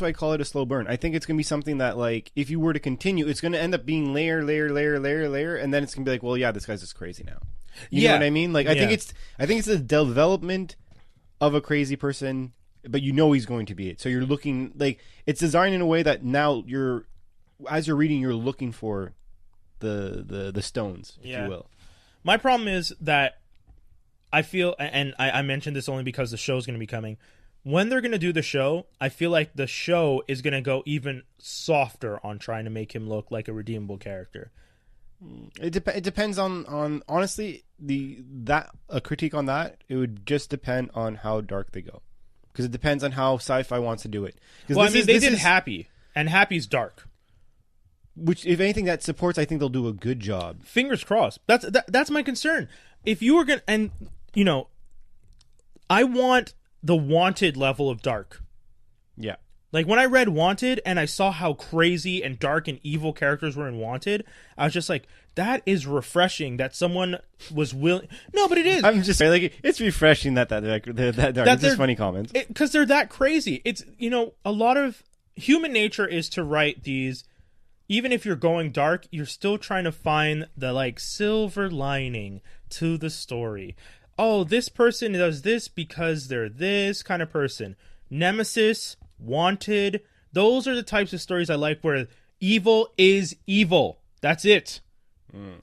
I call it a slow burn. I think it's going to be something that, like, if you were to continue, it's going to end up being layer, and then it's going to be like, well, yeah, this guy's just crazy now. You know what I mean? Like, I think it's the development of a crazy person, but he's going to be it. So you're looking, like, it's designed in a way that now as you're reading, you're looking for the stones, if you will. My problem is that I feel, and I mentioned this only because the show's going to be coming, when they're going to do the show, I feel like the show is going to go even softer on trying to make him look like a redeemable character. It depends on honestly, a critique on that, it would just depend on how dark they go, because it depends on how sci-fi wants to do it. Well, they did Happy, and Happy's dark. Which, if anything, that supports, I think they'll do a good job. Fingers crossed. That's my concern. If you were going to... And, I want the Wanted level of dark. Yeah. Like, when I read Wanted and I saw how crazy and dark and evil characters were in Wanted, I was just like, that is refreshing that someone was willing... No, but it is. I'm just like, it's refreshing that dark. It's just funny comments. Because they're that crazy. It's, a lot of... Human nature is to write these... Even if you're going dark, you're still trying to find the, like, silver lining to the story. Oh, this person does this because they're this kind of person. Nemesis, Wanted, those are the types of stories I like where evil is evil. That's it.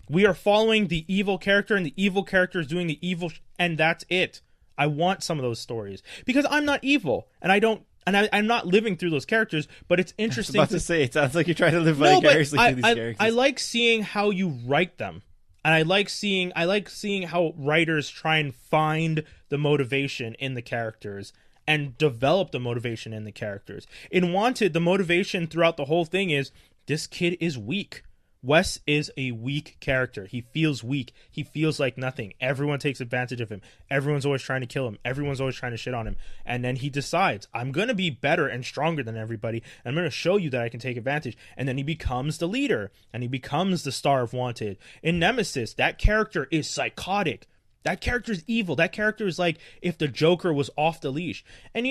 We are following the evil character, and the evil character is doing the evil, and that's it. I want some of those stories. Because I'm not evil, and I don't... And I'm not living through those characters, but it's interesting. I was about to say, it sounds like you're trying to live vicariously through these characters. I like seeing how you write them, and I like seeing how writers try and find the motivation in the characters and develop the motivation in the characters. In Wanted, the motivation throughout the whole thing is this kid is weak. Wes is a weak character. He feels weak. He feels like nothing. Everyone takes advantage of him. Everyone's always trying to kill him. Everyone's always trying to shit on him. And then he decides, I'm going to be better and stronger than everybody. And I'm going to show you that I can take advantage. And then he becomes the leader. And he becomes the star of Wanted. In Nemesis, that character is psychotic. That character is evil. That character is like if the Joker was off the leash. And,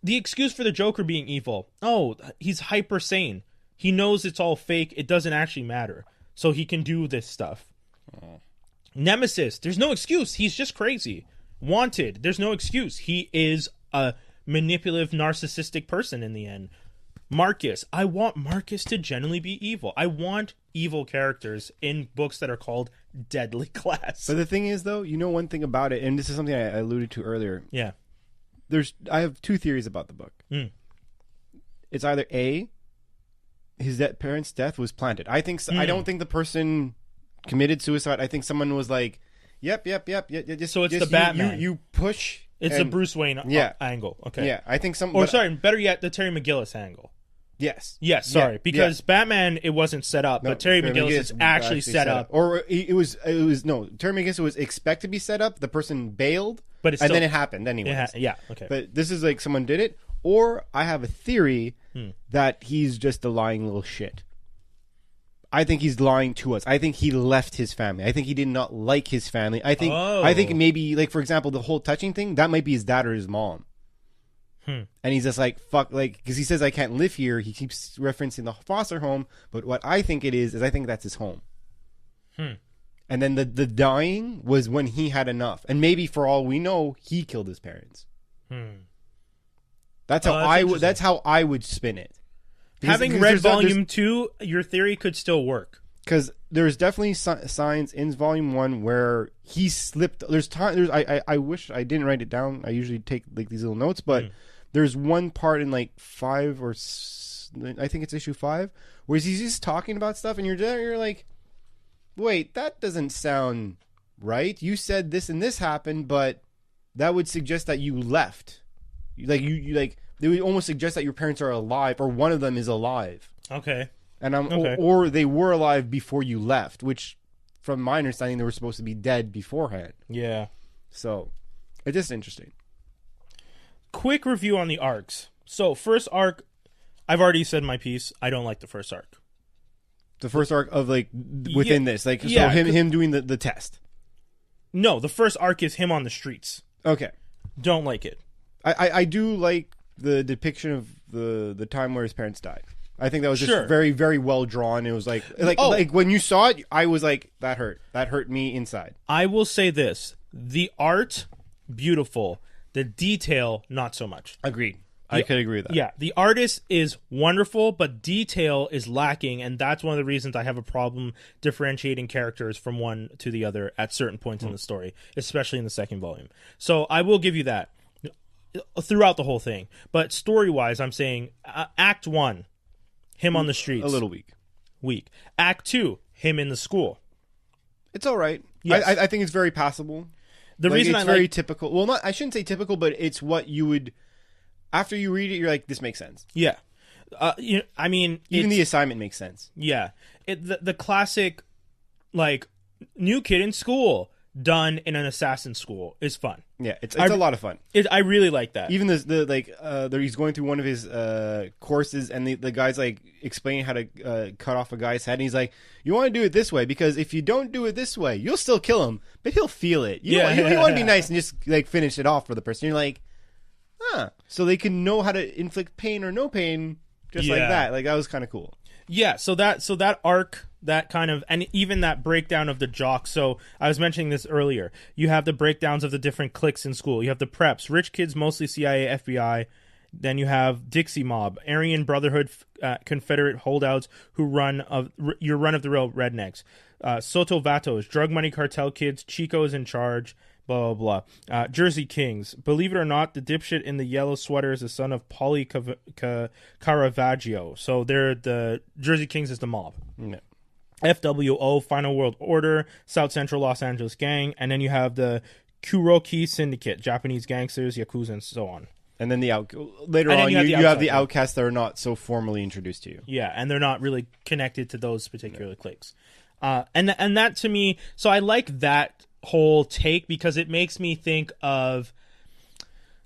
the excuse for the Joker being evil, oh, he's hyper sane. He knows it's all fake. It doesn't actually matter. So he can do this stuff. Nemesis, there's no excuse. He's just crazy. Wanted, there's no excuse. He is a manipulative, narcissistic person in the end. Marcus, I want Marcus to genuinely be evil. I want evil characters in books that are called Deadly Class. But the thing is, though, one thing about it, and this is something I alluded to earlier. Yeah. I have two theories about the book. It's either A, his parents' death was planted. I don't think the person committed suicide. I think someone was like, yep. So it's the Batman. You push. It's the Bruce Wayne angle. Okay. Yeah, I think better yet, the Terry McGillis angle. Yes. Yes, sorry. Because Batman, it wasn't set up, but Terry McGillis is actually set up. Or it was Terry McGillis was expected to be set up. The person bailed, but then it happened anyway. Yeah, okay. But this is like someone did it. Or I have a theory that he's just a lying little shit. I think he's lying to us. I think he left his family. I think he did not like his family. I think maybe, like, for example, the whole touching thing, that might be his dad or his mom. And he's just like, fuck, like, because he says, I can't live here. He keeps referencing the foster home. But what I think it is I think that's his home. And then the dying was when he had enough. And maybe for all we know, he killed his parents. That's how I would spin it. Having read Volume 2, your theory could still work. Because there's definitely signs in Volume 1 where he slipped. There's time. I wish I didn't write it down. I usually take like these little notes, but there's one part in like 5 or I think it's issue 5 where he's just talking about stuff, and you're like, wait, that doesn't sound right. You said this and this happened, but that would suggest that you left. You like they would almost suggest that your parents are alive, or one of them is alive. Okay. And or they were alive before you left, which, from my understanding, they were supposed to be dead beforehand. Yeah. So, it's just interesting. Quick review on the arcs. So, first arc, I've already said my piece. I don't like the first arc. The first arc of, like, within this. Like, so him doing the test. No, the first arc is him on the streets. Okay. Don't like it. I do like the depiction of the time where his parents died. I think that was just very, very well drawn. It was like when you saw it, I was like, that hurt. That hurt me inside. I will say this. The art, beautiful. The detail, not so much. Agreed. I could agree with that. Yeah, the artist is wonderful, but detail is lacking, and that's one of the reasons I have a problem differentiating characters from one to the other at certain points in the story, especially in the second volume. So I will give you that throughout the whole thing. But story-wise, I'm saying Act 1, him on the streets. A little weak. Act 2, him in the school. It's all right. Yes. I think it's very passable. The reason it's very typical. Well, I shouldn't say typical, but it's what you would. After you read it, you're like, this makes sense. Yeah. I mean, even the assignment makes sense. Yeah. The classic, like, new kid in school done in an assassin school is fun. Yeah, it's a lot of fun. I really like that. Even he's going through one of his courses, and the guy's like explaining how to cut off a guy's head, and he's like, "You want to do it this way because if you don't do it this way, you'll still kill him, but he'll feel it. You want to be nice and just like finish it off for the person." You're like, "Huh?" So they can know how to inflict pain or no pain, just like that. Like that was kind of cool. Yeah, so that arc, that kind of, and even that breakdown of the jocks. So I was mentioning this earlier. You have the breakdowns of the different cliques in school. You have the preps, rich kids, mostly CIA, FBI. Then you have Dixie Mob, Aryan Brotherhood, Confederate holdouts who run of the real rednecks. Soto Vatos, drug money cartel kids, Chico's in charge. Blah, blah, blah. Jersey Kings. Believe it or not, the dipshit in the yellow sweater is the son of Paulie Caravaggio. So they're the Jersey Kings is the mob. No. FWO, Final World Order, South Central Los Angeles Gang. And then you have the Kuroki Syndicate, Japanese gangsters, Yakuza, and so on. And then later on, you have the outcasts that are not so formally introduced to you. Yeah, and they're not really connected to those particular cliques. And that to me, so I like that whole take because it makes me think of,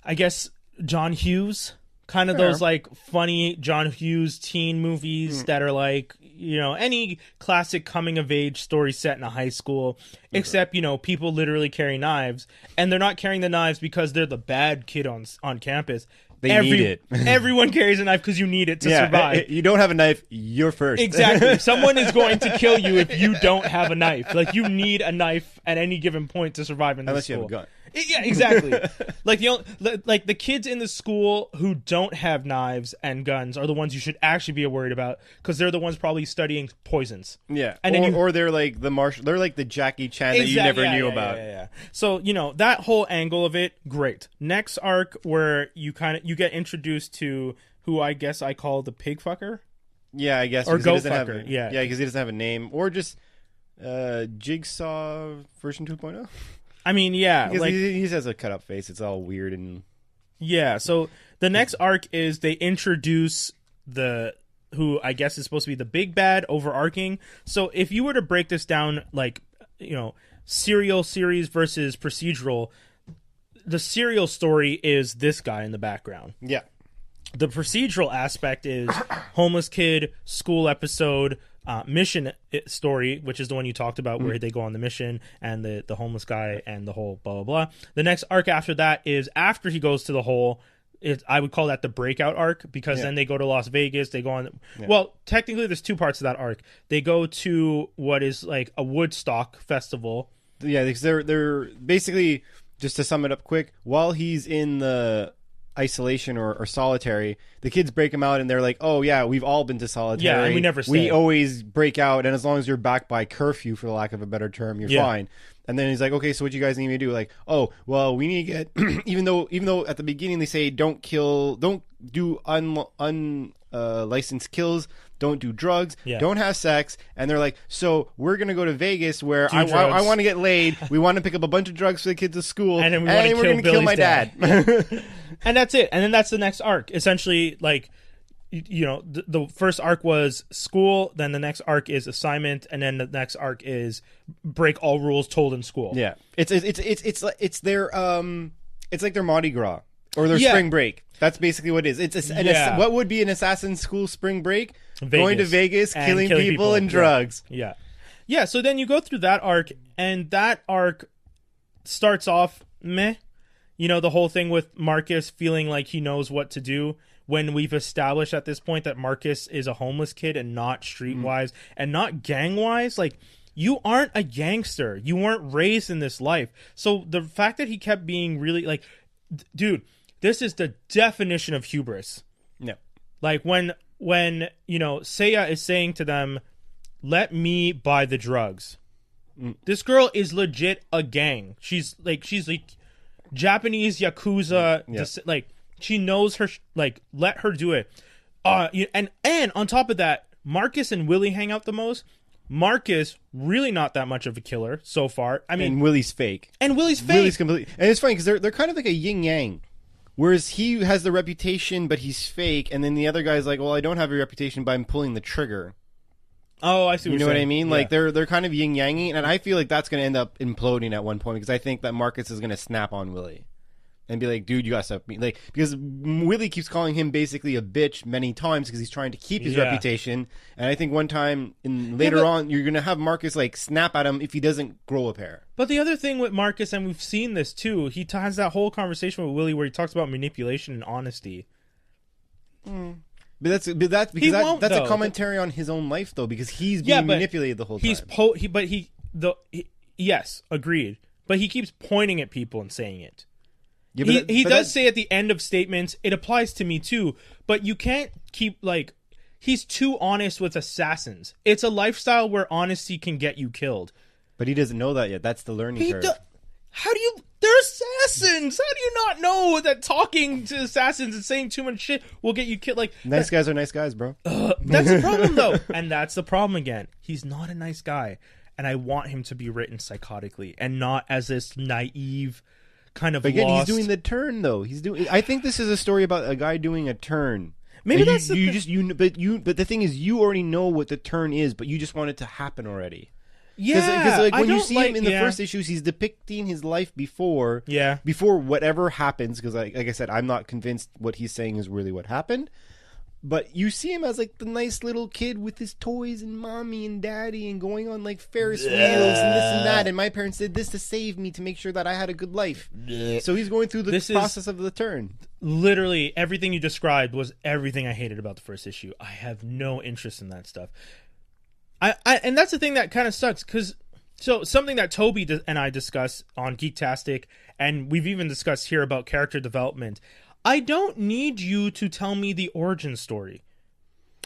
I guess, John Hughes, kind of those like funny John Hughes teen movies that are like, any classic coming of age story set in a high school, except, people literally carry knives, and they're not carrying the knives because they're the bad kid on campus. They need it. Everyone carries a knife because you need it to survive. You don't have a knife, you're first. Exactly. Someone is going to kill you if you don't have a knife. Like, you need a knife at any given point to survive in this school. Unless you have a gun. Yeah, exactly. Like the kids in the school who don't have knives and guns are the ones you should actually be worried about because they're the ones probably studying poisons. Yeah, and or they're like the They're like the Jackie Chan that you never knew about. Yeah. So that whole angle of it, great. Next arc where you get introduced to who I guess I call the pig fucker. Yeah, I guess. Or goat fucker. Yeah, because he doesn't have a name, or just Jigsaw version 2.0. I mean, yeah. Because he has a cut-up face. It's all weird and... Yeah, so the next arc is they introduce who I guess is supposed to be the big bad, overarching. So if you were to break this down, like, serial series versus procedural, the serial story is this guy in the background. Yeah. The procedural aspect is homeless kid, school episode, mission story, which is the one you talked about where they go on the mission and the homeless guy and the whole blah, blah, blah. The next arc after that is after he goes to the hole, I would call that the breakout arc, because then they go to Las Vegas. They go on. Well, technically, there's 2 parts of that arc. They go to what is like a Woodstock festival. Yeah, because they're basically, just to sum it up quick, while he's in the isolation or solitary, the kids break him out and they're like, oh yeah, we've all been to solitary. Yeah, and we never stay. We always break out, and as long as you're back by curfew, for the lack of a better term, you're fine. And then he's like, okay, so what you guys need me to do? Like, oh, well, we need to get even though at the beginning they say don't do licensed kills, don't do drugs, don't have sex, and they're like, so we're gonna go to Vegas where I want to get laid. We want to pick up a bunch of drugs for the kids at school, and then we're gonna kill my dad. And that's it. And then that's the next arc. Essentially, like, the first arc was school, then the next arc is assignment, and then the next arc is break all rules told in school. Yeah, it's their it's like their Mardi Gras or their spring break. That's basically what it is. What would be an assassin's school spring break? Going to Vegas, killing people and drugs. Yeah. So then you go through that arc, and that arc starts off meh. The whole thing with Marcus feeling like he knows what to do, when we've established at this point that Marcus is a homeless kid and not streetwise and not gang-wise. Like, you aren't a gangster. You weren't raised in this life. So the fact that he kept being really, like, dude, this is the definition of hubris. No. Like, when Seiya is saying to them, let me buy the drugs. This girl is legit a gang. She's like Japanese Yakuza, like, she knows her, like, let her do it. And on top of that, Marcus and Willie hang out the most. Marcus, really not that much of a killer so far. I mean, and Willie's fake. Willie's completely. And it's funny because they're kind of like a yin yang. Whereas he has the reputation, but he's fake, and then the other guy's like, well, I don't have a reputation, but I'm pulling the trigger. Oh, I see. You know what I mean? Yeah. Like, they're kind of yin yanging, and I feel like that's going to end up imploding at one point, because I think that Marcus is going to snap on Willie and be like, dude, you got to stop me. Like, because Willie keeps calling him basically a bitch many times because he's trying to keep his reputation. And I think one time later on, you're going to have Marcus, like, snap at him if he doesn't grow a pair. But the other thing with Marcus, and we've seen this too, he has that whole conversation with Willie where he talks about manipulation and honesty. But that's because that's a commentary on his own life, though, because he's being manipulated the whole time. Yes, agreed. But he keeps pointing at people and saying it. Yeah, he does say at the end of statements, it applies to me too, but you can't keep, like, he's too honest with assassins. It's a lifestyle where honesty can get you killed. But he doesn't know that yet. That's the learning curve. They're assassins! How do you not know that talking to assassins and saying too much shit will get you killed? Like, nice guys are nice guys, bro. That's the problem, though. And that's the problem again. He's not a nice guy. And I want him to be written psychotically and not as this naive kind of again, lost. He's doing the turn, though. I think this is a story about a guy doing a turn. Maybe that's but the thing is, you already know what the turn is, but you just want it to happen already. Yeah, because like, when you see him in the first issues, he's depicting his life before whatever happens. Because like I said, I'm not convinced what he's saying is really what happened. But you see him as like the nice little kid with his toys and mommy and daddy and going on like Ferris wheels and this and that. And my parents did this to save me, to make sure that I had a good life. So he's going through the process of the turn. Literally everything you described was everything I hated about the first issue. I have no interest in that stuff. And that's the thing that kind of sucks, because something that Tobi and I discuss on Geektastic, and we've even discussed here about character development. I don't need you to tell me the origin story.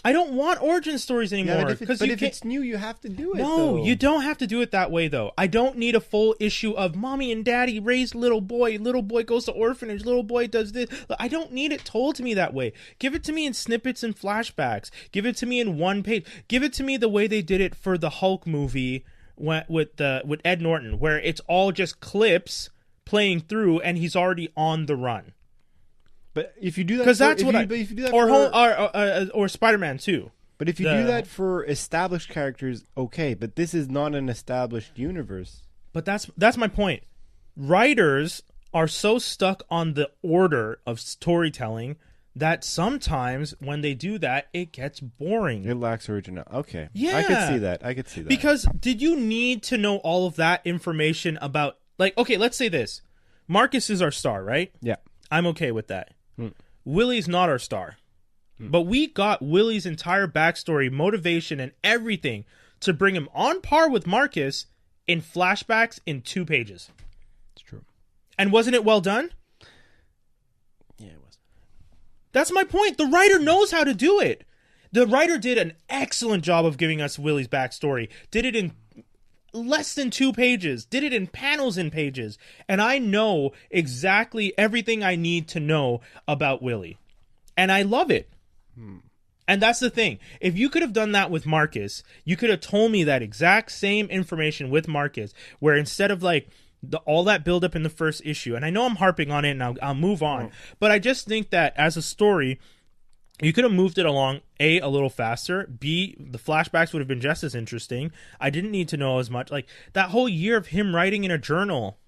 I don't want origin stories anymore. But if it's new, you have to do it. No, you don't have to do it that way, though. I don't need a full issue of mommy and daddy raised little boy goes to orphanage, little boy does this. I don't need it told to me that way. Give it to me in snippets and flashbacks. Give it to me in one page. Give it to me the way they did it for the Hulk movie with Ed Norton, where it's all just clips playing through and he's already on the run. But if you do that, because that's or Spider-Man too. But if you do that for established characters, okay. But this is not an established universe. But that's my point. Writers are so stuck on the order of storytelling that sometimes when they do that, it gets boring. It lacks original. Okay, yeah, I could see that. Because did you need to know all of that information about? Like, okay, let's say this: Marcus is our star, right? Yeah, I'm okay with that. Willie's not our star. But we got Willie's entire backstory, motivation, and everything to bring him on par with Marcus in flashbacks in 2 pages. It's true. And wasn't it well done? Yeah, it was. That's my point. The writer knows how to do it. The writer did an excellent job of giving us Willie's backstory. Did it in less than 2 pages. Did it in panels and pages. And I know exactly everything I need to know about Willie. And I love it. And that's the thing. If you could have done that with Marcus, you could have told me that exact same information with Marcus, where instead of like all that buildup in the first issue, and I know I'm harping on it and I'll move on, but I just think that as a story, you could have moved it along, A, a little faster, B, the flashbacks would have been just as interesting. I didn't need to know as much. Like, that whole year of him writing in a journal.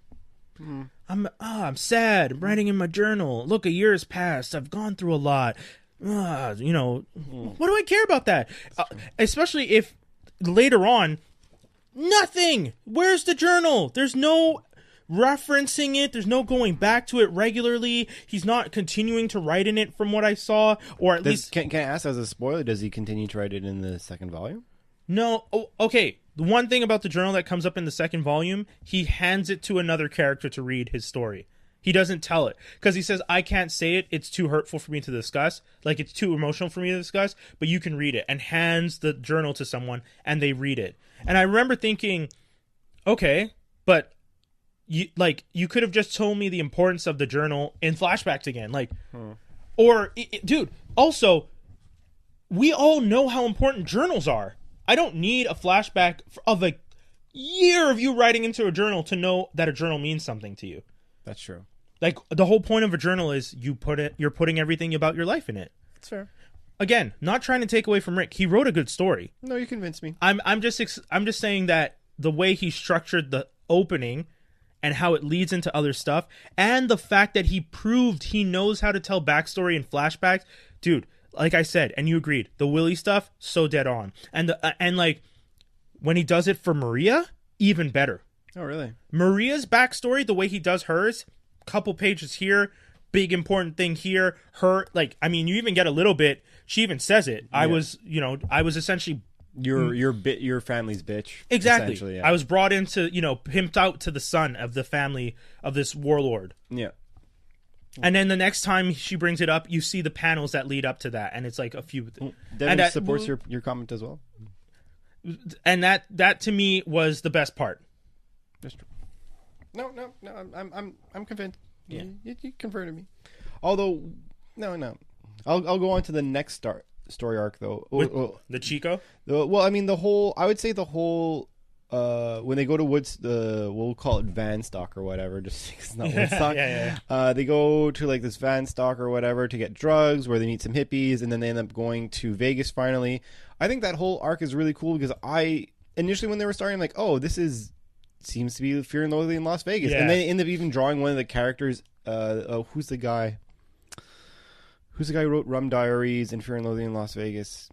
I'm sad. I'm writing in my journal. Look, a year has passed. I've gone through a lot. What do I care about that? Especially if later on, nothing. Where's the journal? There's no referencing it. There's no going back to it regularly. He's not continuing to write in it from what I saw, or at least... Can I ask as a spoiler, does he continue to write it in the second volume? No. Oh, okay. The one thing about the journal that comes up in the second volume, he hands it to another character to read his story. He doesn't tell it because he says, I can't say it. It's too hurtful for me to discuss. Like, it's too emotional for me to discuss, but you can read it, and hands the journal to someone and they read it. And I remember thinking, okay, but you could have just told me the importance of the journal in flashbacks again. Like, or dude, also, we all know how important journals are. I don't need a flashback of a year of you writing into a journal to know that a journal means something to you. That's true. Like, the whole point of a journal is you're putting everything about your life in it. That's fair. Again, not trying to take away from Rick. He wrote a good story. No, you convinced me. I'm just saying that the way he structured the opening and how it leads into other stuff, and the fact that he proved he knows how to tell backstory and flashbacks, dude. Like I said, and you agreed, the Willie stuff, so dead on, and like when he does it for Maria, even better. Oh, really? Maria's backstory, the way he does hers, couple pages here, big important thing here. Her, like, I mean, you even get a little bit. She even says it. Yeah. I was essentially your family's bitch. Exactly. Yeah. I was brought into, pimped out to the son of the family of this warlord. Yeah. And then the next time she brings it up, you see the panels that lead up to that, and it's like a few. Devin supports your comment as well. And that to me was the best part. That's true. No, I'm convinced. Yeah, you converted me. Although, no, I'll go on to the next story arc though. The Chico. I mean I would say the whole. When they go to Woods, we'll call it van stock or whatever, just because it's not Woodstock. Yeah. They go to like this van stock or whatever to get drugs, where they meet some hippies, and then they end up going to Vegas finally. I think that whole arc is really cool because I initially, when they were starting, I'm like, oh, this seems to be Fear and Loathing in Las Vegas, and they end up even drawing one of the characters. Who's the guy? Who's the guy who wrote Rum Diaries and Fear and Loathing in Las Vegas?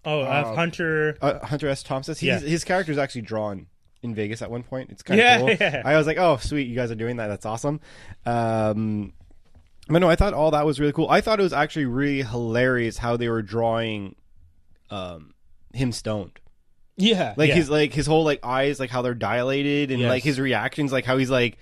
Hunter S. Thompson. His character is actually drawn in Vegas at one point. It's kind of cool. Yeah. I was like, oh, sweet, you guys are doing that. That's awesome. But no, I thought all that was really cool. I thought it was actually really hilarious how they were drawing him stoned. Yeah. His whole like eyes, like how they're dilated, and like his reactions, like how he's like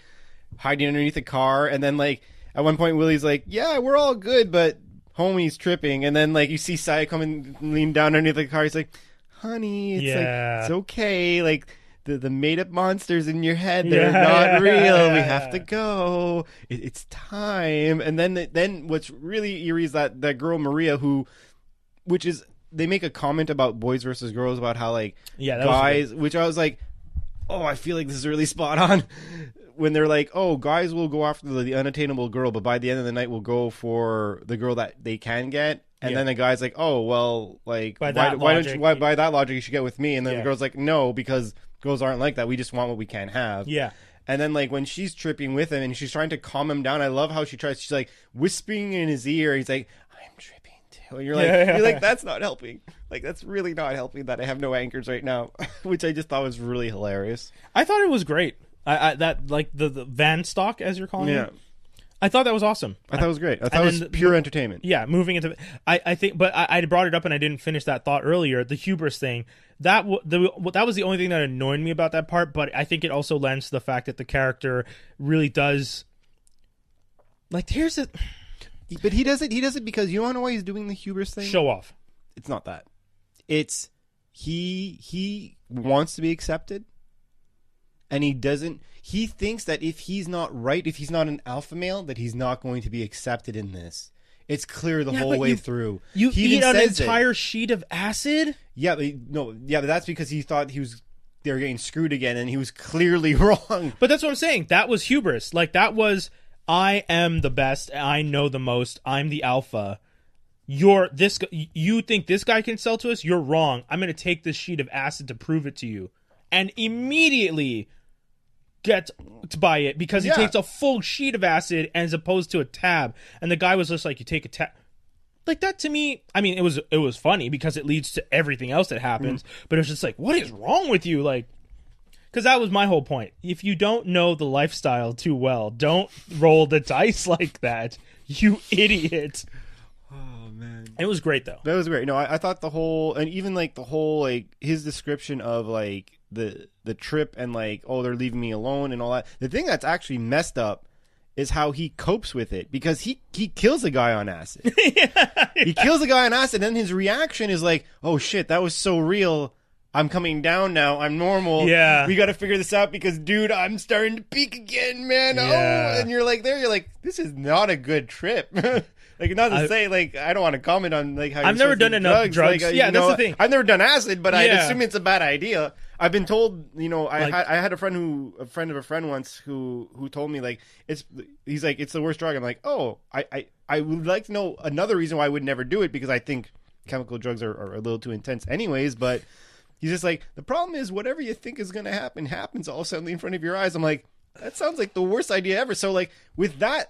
hiding underneath the car, and then like at one point Willie's like, yeah, we're all good, but homie's tripping, and then like you see Saya come and lean down underneath the car. He's like, honey, it's like, it's okay, like the made up monsters in your head, they're not real, we have to go, it's time. And then what's really eerie is that girl Maria, which is, they make a comment about boys versus girls, about how like guys, which I was like, oh, I feel like this is really spot on. When they're like, oh, guys will go after the unattainable girl, but by the end of the night will go for the girl that they can get. And then the guy's like, oh, well, like, by that logic, you should get with me. And then the girl's like, no, because girls aren't like that. We just want what we can't have. Yeah. And then, like, when she's tripping with him and she's trying to calm him down, I love how she's like whispering in his ear. He's like, I'm tripping too. And you're like, that's not helping. Like, that's really not helping that I have no anchors right now, which I just thought was really hilarious. I thought it was great. That like the van stock, as you're calling it. I thought that was awesome. I thought it was great. I thought it was pure entertainment. Yeah, moving into, I think, but I brought it up and I didn't finish that thought earlier. The hubris thing, that was the only thing that annoyed me about that part. But I think it also lends to the fact that the character really does, like, here's it. But he does it. He does it because you don't know why he's doing the hubris thing. Show off. It's not that. It's he wants to be accepted, and he doesn't. He thinks that if he's not right, if he's not an alpha male, that he's not going to be accepted in this. It's clear the whole way through. You eat an entire sheet of acid? Yeah, but that's because he thought they were getting screwed again, and he was clearly wrong. But that's what I'm saying. That was hubris. Like, that was, I am the best. I know the most. I'm the alpha. You think this guy can sell to us? You're wrong. I'm going to take this sheet of acid to prove it to you. And immediately get to buy it because he takes a full sheet of acid as opposed to a tab. And the guy was just like, you take a tab. Like, that to me, I mean, it was funny because it leads to everything else that happens. But it was just like, what is wrong with you? Like, because that was my whole point. If you don't know the lifestyle too well, don't roll the dice like that. You idiot. Oh, man. It was great, though. That was great. No, I thought the whole, and even like the whole, like, his description of like the trip and like, oh, they're leaving me alone and all that. The thing that's actually messed up is how he copes with it, because he kills a guy on acid. He kills a guy on acid, and then his reaction is like, oh shit, that was so real. I'm coming down now. I'm normal. Yeah. We got to figure this out because, dude, I'm starting to peak again, man. Yeah. Oh, and you're like, this is not a good trip. Like, not to say, like, I don't want to comment on like how I've never done enough drugs. Like, yeah, that's the thing. I've never done acid, but I assume it's a bad idea. I've been told, I had a friend of a friend once who told me, like, he's like, it's the worst drug. I'm like, oh, I would like to know another reason why I would never do it, because I think chemical drugs are a little too intense anyways. But he's just like, the problem is whatever you think is going to happen happens all suddenly in front of your eyes. I'm like, that sounds like the worst idea ever. So, like, with that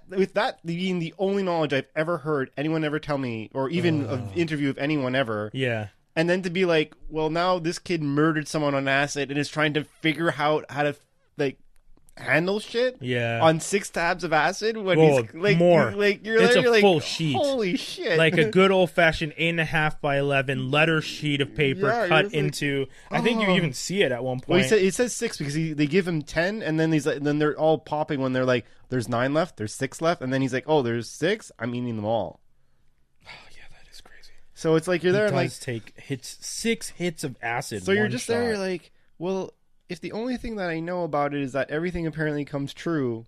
being the only knowledge I've ever heard anyone ever tell me, or even an interview of anyone ever. Yeah. And then to be like, well, now this kid murdered someone on acid and is trying to figure out how to, like, handle shit on 6 tabs of acid when he's like, more. You're like, like, full sheet. Holy shit. Like a good old fashioned 8.5 by 11 letter sheet of paper cut into, I think you even see it at one point. Well, it says 6 because they give him 10, and then he's like, then they're all popping when they're like, there's 9 left, there's 6 left, and then he's like, oh, there's 6, I'm eating them all. Oh yeah, that is crazy. So it's like you're there and like take 6 hits of acid. So you're just there, you're like, well, if the only thing that I know about it is that everything apparently comes true,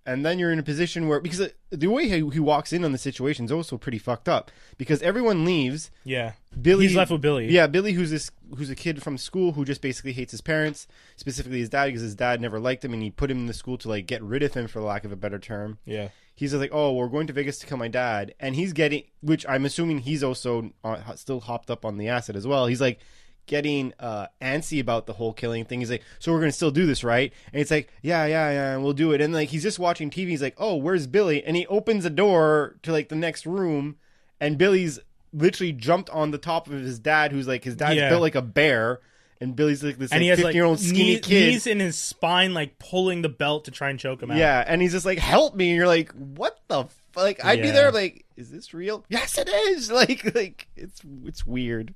and then you're in a position where, because the way he walks in on the situation is also pretty fucked up, because everyone leaves. Yeah. Billy, he's left with Billy. Yeah, Billy, who's a kid from school who just basically hates his parents, specifically his dad, because his dad never liked him, and he put him in the school to, like, get rid of him, for lack of a better term. Yeah. He's like, oh, we're going to Vegas to kill my dad, and he's getting, which I'm assuming he's also still hopped up on the acid as well. He's like getting antsy about the whole killing thing. He's like, so we're going to still do this, right? And it's like, yeah, we'll do it. And like, he's just watching TV. He's like, oh, where's Billy? And he opens a door to like the next room, and Billy's literally jumped on the top of his dad, who's like, his dad's built like a bear, and Billy's like this, and like, 15-year-old skinny kid. Knees in his spine, like pulling the belt to try and choke him out. Yeah, and he's just like, help me. And you're like, what the like, I'd be there like, is this real? Yes, it is. Like it's weird.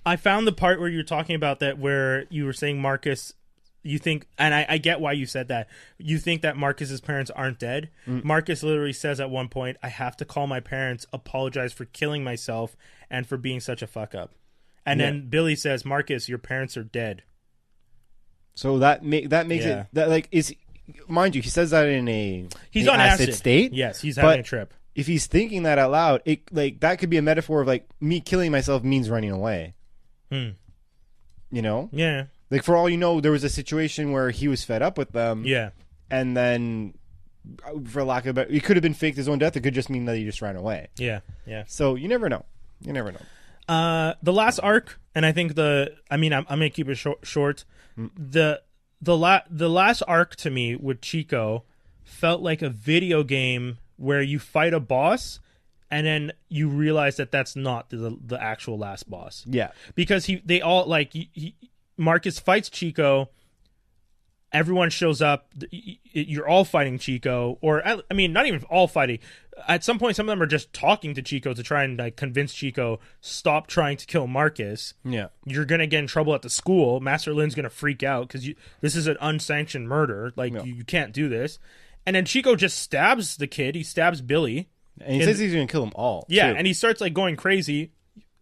I found the part where you're talking about that, where you were saying Marcus, you think, and I get why you said that. You think that Marcus's parents aren't dead. Marcus literally says at one point, I have to call my parents, apologize for killing myself and for being such a fuck up. And then Billy says, Marcus, your parents are dead. So that makes it, that like, is, mind you, he says that in he's on acid state. Yes, he's having a trip. If he's thinking that out loud, it like, that could be a metaphor of like, me killing myself means running away. You know? Yeah. Like, for all you know, there was a situation where he was fed up with them. Yeah. And then, for lack of a better, it could have been faked his own death. It could just mean that he just ran away. Yeah. So you never know. The last arc, and I think I'm gonna keep it short. The last arc to me with Chico felt like a video game where you fight a boss, and then you realize that that's not the actual last boss. Yeah, because Marcus fights Chico, everyone shows up. You're all fighting Chico, or I mean, not even all fighting. At some point, some of them are just talking to Chico to try and like convince Chico stop trying to kill Marcus. Yeah, you're gonna get in trouble at the school. Master Lin's gonna freak out because this is an unsanctioned murder. Like you can't do this. And then Chico just stabs the kid. He stabs Billy, and he says he's gonna kill them all. Yeah, too. and he starts like going crazy.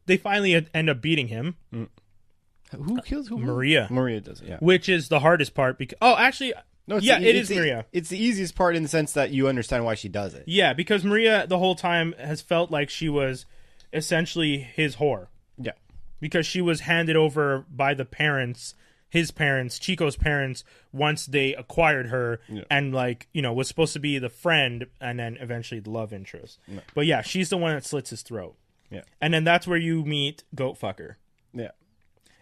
They finally end up beating him. Who kills who? Maria. Maria does it. Yeah, which is the hardest part because actually. No, it is Maria. It's the easiest part in the sense that you understand why she does it. Yeah, because Maria the whole time has felt like she was essentially his whore. Yeah. Because she was handed over by the parents, his parents, Chico's parents, once they acquired her and was supposed to be the friend and then eventually the love interest. Yeah. But yeah, she's the one that slits his throat. Yeah. And then that's where you meet Goat Fucker. Yeah.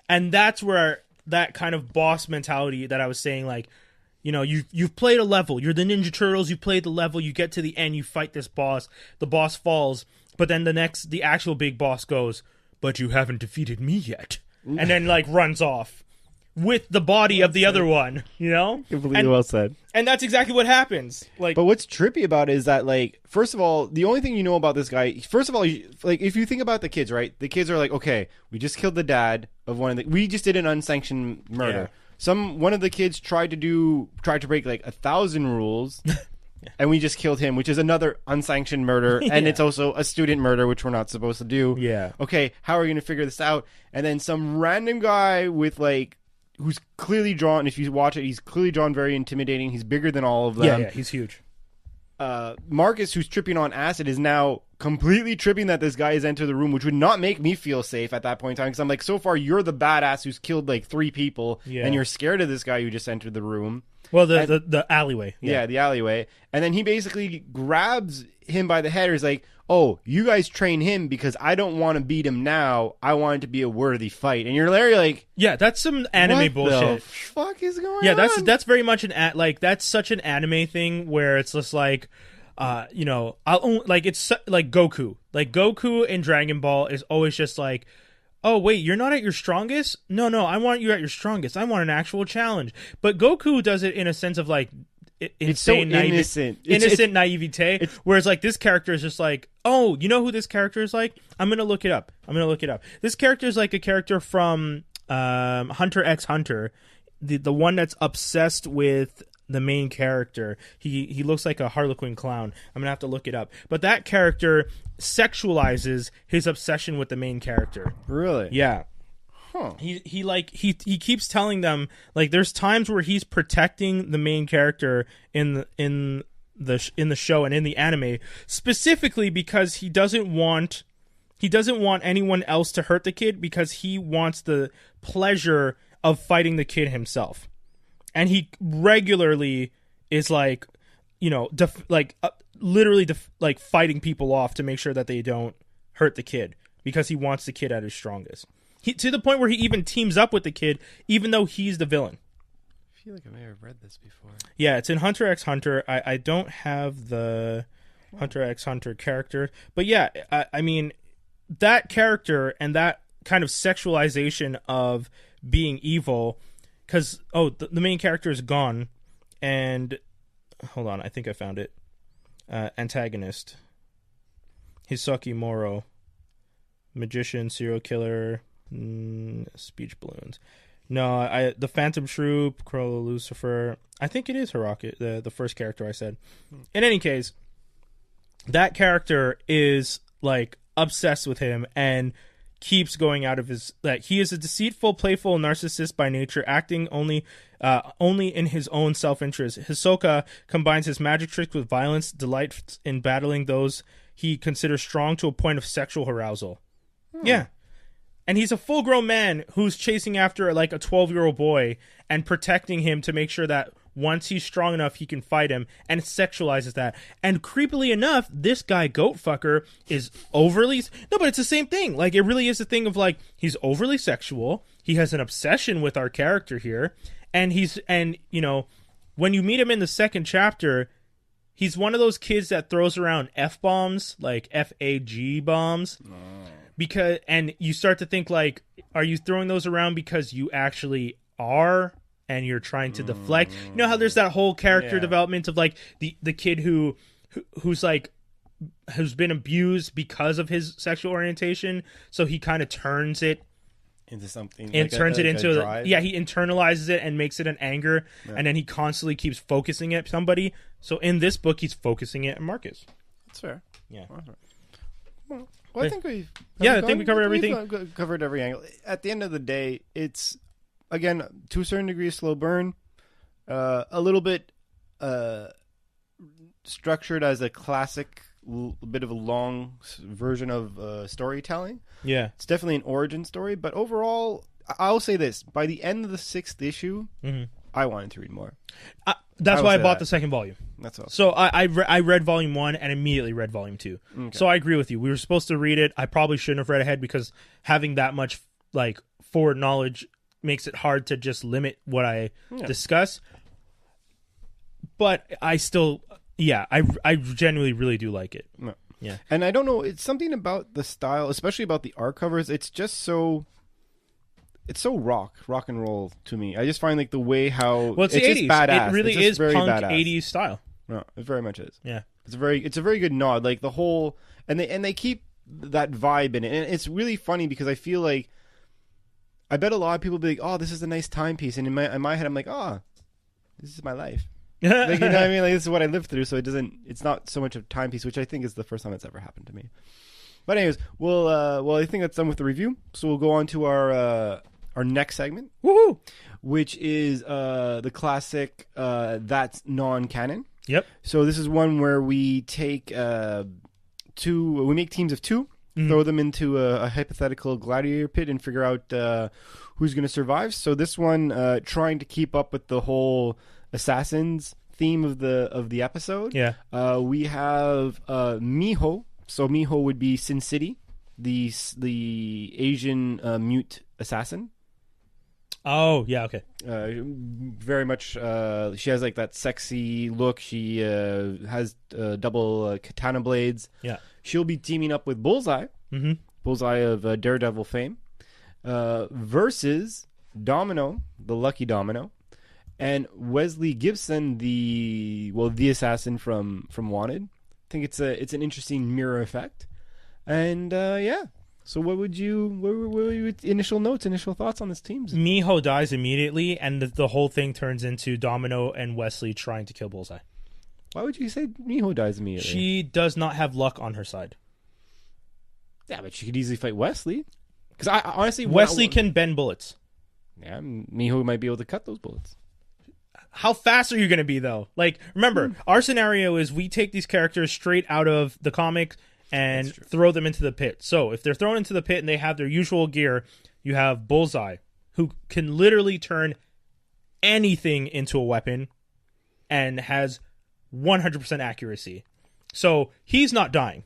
And that's where that kind of boss mentality that I was saying, like, you've played a level. You're the Ninja Turtles. You played the level. You get to the end. You fight this boss. The boss falls. But then the actual big boss goes, but you haven't defeated me yet. And then, runs off with the body of the other one, Completely well said. And that's exactly what happens. But what's trippy about it is that, first of all, the only thing you know about this guy, first of all, if you think about the kids, right? The kids are like, okay, we just killed the dad of one of we just did an unsanctioned murder. Yeah. One of the kids tried to break 1,000 rules, and we just killed him, which is another unsanctioned murder, and it's also a student murder, which we're not supposed to do. Yeah. Okay, how are we going to figure this out? And then some random guy with who's clearly drawn. If you watch it, he's clearly drawn very intimidating. He's bigger than all of them. Yeah, he's huge. Marcus, who's tripping on acid, is now completely tripping that this guy has entered the room, which would not make me feel safe at that point in time, because I'm like, so far you're the badass who's killed 3 people, and you're scared of this guy who just entered the room. Well, the alleyway. Yeah, the alleyway. And then he basically grabs him by the head, and is like, oh, you guys train him because I don't want to beat him now. I want it to be a worthy fight. And you're Larry like... Yeah, that's some anime bullshit. What the fuck is going on? Yeah, that's very much that's such an anime thing where it's just like... it's like Goku. Like Goku in Dragon Ball is always just like, oh wait, you're not at your strongest? No, I want you at your strongest. I want an actual challenge. But Goku does it in a sense of it's so innocent naivete. Whereas this character is just like, oh, you know who this character is like? I'm gonna look it up. This character is like a character from Hunter x Hunter, the one that's obsessed with the main character. He looks like a Harlequin clown. I'm gonna have to look it up. But that character sexualizes his obsession with the main character. Really? Yeah. Huh. He keeps telling them there's times where he's protecting the main character in the show and in the anime specifically because he doesn't want anyone else to hurt the kid because he wants the pleasure of fighting the kid himself. And he regularly is literally fighting people off to make sure that they don't hurt the kid because he wants the kid at his strongest. To the point where he even teams up with the kid, even though he's the villain. I feel like I may have read this before. Yeah, it's in Hunter x Hunter. I don't have the Hunter x Hunter character. But yeah, I mean, that character and that kind of sexualization of being evil... Because, the main character is gone, and, hold on, I think I found it. Antagonist. Hisaki Moro. Magician, serial killer, speech balloons. No, the Phantom Troop, Crow Lucifer. I think it is Hiraki, the first character I said. In any case, that character is, obsessed with him, and... keeps going out of his he is a deceitful, playful narcissist by nature, acting only in his own self-interest. Hisoka combines his magic tricks with violence, delights in battling those he considers strong to a point of sexual arousal. Yeah. And he's a full-grown man who's chasing after a 12-year-old boy and protecting him to make sure that once he's strong enough, he can fight him, and sexualizes that. And creepily enough, this guy, Goat Fucker, is overly... No, but it's the same thing. It really is a thing of, he's overly sexual. He has an obsession with our character here. And when you meet him in the second chapter, he's one of those kids that throws around F-bombs, F-A-G bombs. And you start to think, are you throwing those around because you actually are and you're trying to deflect. You know how there's that whole character development of like the kid who's like has been abused because of his sexual orientation, so he kind of turns it into something and turns it into drive. he internalizes it and makes it an anger, and then he constantly keeps focusing at somebody. So in this book, he's focusing it at Marcus. That's fair. Yeah. Well, I think we covered everything. We've covered every angle. At the end of the day, it's again to a certain degree a slow burn, a little bit structured as a classic, bit of a long version of storytelling. Yeah, it's definitely an origin story, but overall, I'll say this: by the end of the 6th issue, I wanted to read more. That's why I bought the second volume. That's all. So I read volume 1 and immediately read volume 2. Okay. So I agree with you. We were supposed to read it. I probably shouldn't have read ahead because having that much like forward knowledge makes it hard to just limit what I discuss. But I still, I genuinely really do like it. No. Yeah. And I don't know, it's something about the style, especially about the art covers. It's just so... It's so rock and roll to me. I just find like the way how it's the 80s. Just badass. It really is very punk badass. 80s style. No, it very much is. Yeah, it's a very good nod. Like the whole and they keep that vibe in it, and it's really funny because I feel like I bet a lot of people be like, "Oh, this is a nice timepiece," and in my head, I'm like, "Oh, this is my life." Like, you know what I mean? Like this is what I lived through, so it's not so much of a timepiece, which I think is the first time it's ever happened to me. But anyways, I think that's done with the review, so we'll go on to our next segment, woohoo, which is the classic that's non-canon. Yep. So this is one where we take we make teams of 2, throw them into a hypothetical gladiator pit and figure out who's going to survive. So this one trying to keep up with the whole assassins theme of the episode. Yeah. We have Miho. So Miho would be Sin City, the Asian mute assassin. Oh, yeah, okay. Very much, she has like that sexy look. She has double katana blades. Yeah. She'll be teaming up with Bullseye, Bullseye of Daredevil fame, versus Domino, the Lucky Domino, and Wesley Gibson, the assassin from Wanted. I think it's an interesting mirror effect. And, So what were your initial notes, initial thoughts on this team? Miho dies immediately, and the whole thing turns into Domino and Wesley trying to kill Bullseye. Why would you say Miho dies immediately? She does not have luck on her side. Yeah, but she could easily fight Wesley. Because I honestly... Wesley can bend bullets. Yeah, Miho might be able to cut those bullets. How fast are you going to be, though? Like, remember, our scenario is we take these characters straight out of the comics and throw them into the pit. So if they're thrown into the pit and they have their usual gear, you have Bullseye, who can literally turn anything into a weapon and has 100% accuracy. So he's not dying.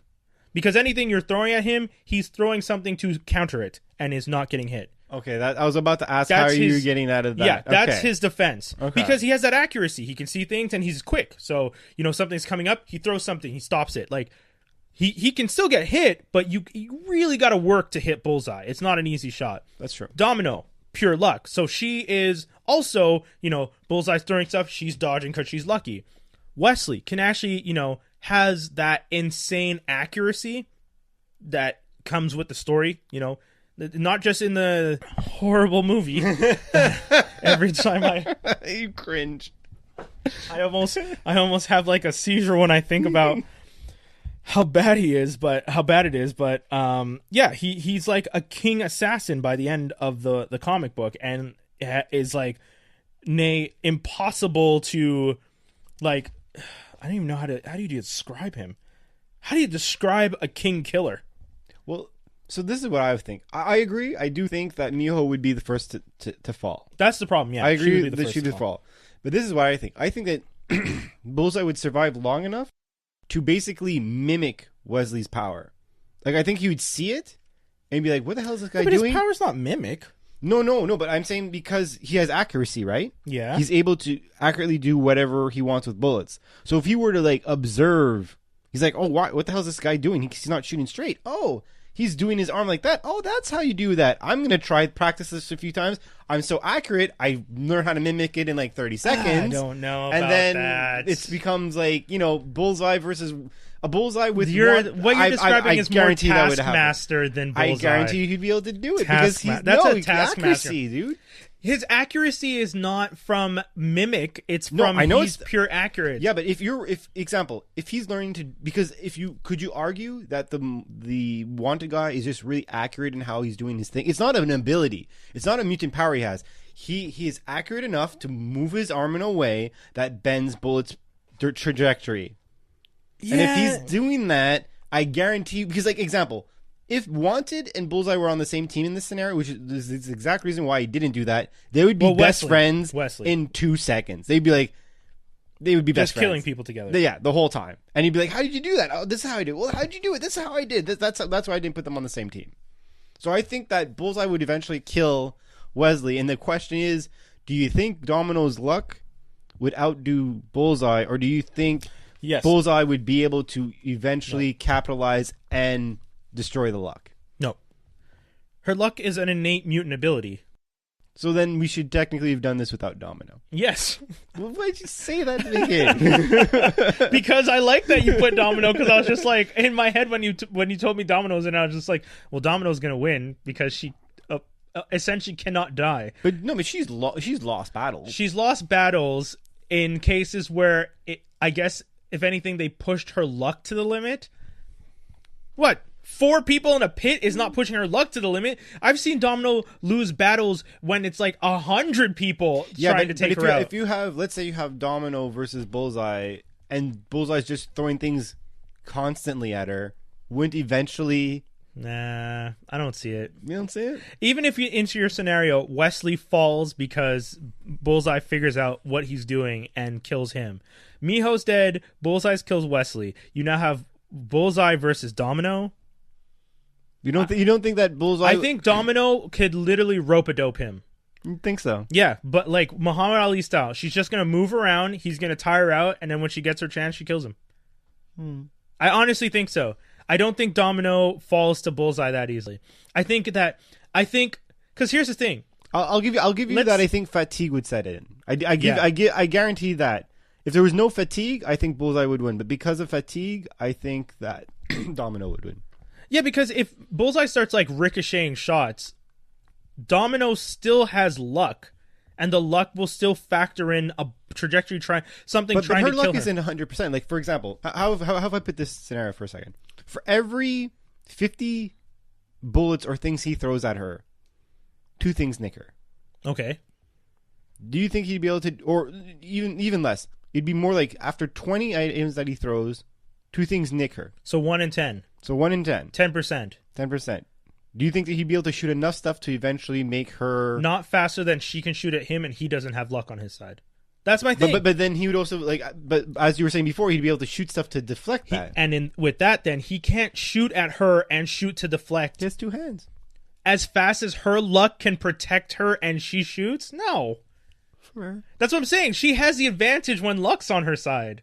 Because anything you're throwing at him, he's throwing something to counter it and is not getting hit. Okay, I was about to ask how are you getting out of that? Yeah, that's his defense. Okay. Because he has that accuracy. He can see things and he's quick. So, something's coming up, he throws something, he stops it. Like, he can still get hit, but you really got to work to hit Bullseye. It's not an easy shot. That's true. Domino, pure luck. So she is also, Bullseye's throwing stuff, she's dodging because she's lucky. Wesley can actually, has that insane accuracy that comes with the story, not just in the horrible movie. Every time you cringe. I almost have like a seizure when I think about how bad it is, but he's like a king assassin by the end of the comic book, and is like impossible to, like, I don't even know how do you describe him? How do you describe a king killer? Well, so this is what I think. I agree. I do think that Miho would be the first to fall. That's the problem. Yeah, I agree that she would fall. But this is what I think. I think that Bullseye would survive long enough to basically mimic Wesley's power. Like, I think he would see it and be like, what the hell is this guy doing? But his power's not mimic. No, but I'm saying because he has accuracy, right? Yeah. He's able to accurately do whatever he wants with bullets. So if he were to, like, observe, he's like, oh, what the hell is this guy doing? He's not shooting straight. Oh, he's doing his arm like that. Oh, that's how you do that. I'm gonna practice this a few times. I'm so accurate. I learn how to mimic it in like 30 seconds. I don't know about and then that. it becomes like, you know, bullseye versus a bullseye with what you're describing is more Taskmaster than Bullseye. I guarantee he'd be able to do it that's a Taskmaster, accuracy, dude. His accuracy is not from mimic; it's from he's pure accurate. Yeah, but if he's learning to, because could you argue that the wanted guy is just really accurate in how he's doing his thing? It's not an ability. It's not a mutant power he has. He is accurate enough to move his arm in a way that bends bullets' trajectory. Yeah. And if he's doing that, I guarantee, because like example, if Wanted and Bullseye were on the same team in this scenario, which is the exact reason why he didn't do that, they would be best friends in 2 seconds. They would be best friends. Just killing people together. Yeah, the whole time. And he'd be like, how did you do that? Oh, this is how I do it. Well, how did you do it? This is how I did. That's why I didn't put them on the same team. So I think that Bullseye would eventually kill Wesley. And the question is, do you think Domino's luck would outdo Bullseye? Or do you think Bullseye would be able to eventually capitalize and destroy the luck? No. Her luck is an innate mutant ability. So then we should technically have done this without Domino. Yes. Well, why'd you say that to begin? Because I like that you put Domino, because I was just like, in my head when you told me Domino's, and I was just like, well, Domino's going to win because she essentially cannot die. But she's lost battles. She's lost battles in cases where, I guess, if anything, they pushed her luck to the limit. What? 4 people in a pit is not pushing her luck to the limit. I've seen Domino lose battles when it's like 100 people trying to take her out. If you have, let's say you have Domino versus Bullseye, and Bullseye's just throwing things constantly at her, wouldn't eventually... Nah, I don't see it. You don't see it? Even if into your scenario, Wesley falls because Bullseye figures out what he's doing and kills him. Miho's dead, Bullseye kills Wesley. You now have Bullseye versus Domino. You don't think that Bullseye... I think Domino could literally rope-a-dope him. You think so? Yeah, but like Muhammad Ali style. She's just going to move around, he's going to tire her out, and then when she gets her chance, she kills him. I honestly think so. I don't think Domino falls to Bullseye that easily. I think, because here's the thing. I'll give you that. I think fatigue would set in. I guarantee that. If there was no fatigue, I think Bullseye would win. But because of fatigue, I think that Domino would win. Yeah, because if Bullseye starts like ricocheting shots, Domino still has luck, and the luck will still factor in a trajectory trying to kill her. But her luck isn't 100%. Like, for example, how have I put this scenario for a second? For every 50 bullets or things he throws at her, 2 things nick her. Okay. Do you think he'd be able to, or even less? It'd be more like after 20 items that he throws, 2 things nick her. So 1 in 10. So 1 in 10. 10%. 10%. Do you think that he'd be able to shoot enough stuff to eventually make her... Not faster than she can shoot at him, and he doesn't have luck on his side. That's my thing. But then he would also, like... But as you were saying before, he'd be able to shoot stuff to deflect that. And with that, then, he can't shoot at her and shoot to deflect. He has 2 hands. As fast as her luck can protect her and she shoots? No. Sure. That's what I'm saying. She has the advantage when luck's on her side.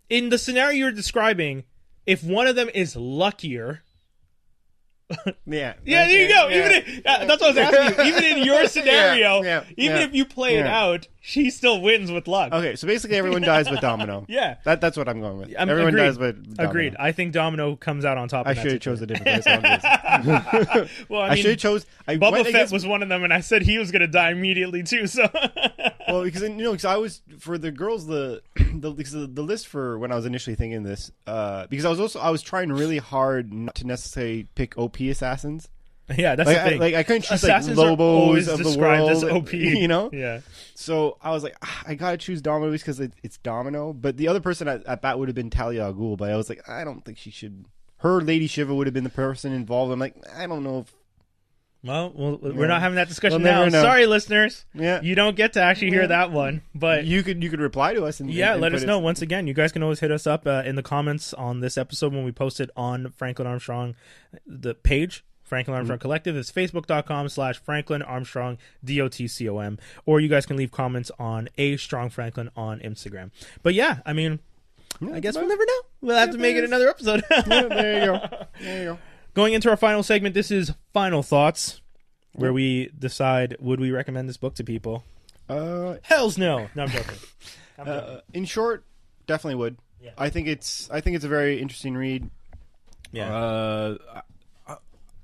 In the scenario you're describing, if one of them is luckier... Yeah, there you go. That's what I was asking you. Even in your scenario, if you play it out, she still wins with luck. Okay, so basically everyone dies with Domino. Yeah, that's what I'm going with. Everyone dies with Domino. Agreed. I think Domino comes out on top. I should have chose a different place. Well, I should have chose. Bubba Fett was one of them, and I said he was going to die immediately too. So, well, because I was for the girls the list for when I was initially thinking this because I was trying really hard not to necessarily pick OP assassins. Yeah, that's the thing. I couldn't choose assassins like Lobos are of the described world, as OP. You know. Yeah. So I was like, I gotta choose Domino because it's Domino. But the other person at bat would have been Talia al Ghul. But I was like, I don't think she should. Her Lady Shiva would have been the person involved. I'm like, I don't know if. Well, we're not having that discussion now. Sorry, listeners. Yeah. You don't get to actually hear that one. But you could reply to us and let us know. Once again, you guys can always hit us up in the comments on this episode when we post it on Franklin Armstrong, the page. Franklin Armstrong Collective is facebook.com/Franklin Armstrong DOTCOM, or you guys can leave comments on A Strong Franklin on Instagram. But yeah, I mean, I guess we'll never know. We'll have to make it another episode. There you go. Going into our final segment, this is Final Thoughts, where we decide, would we recommend this book to people? Hells no. No, I'm joking. In short, definitely would. Yeah. I think it's a very interesting read. Yeah.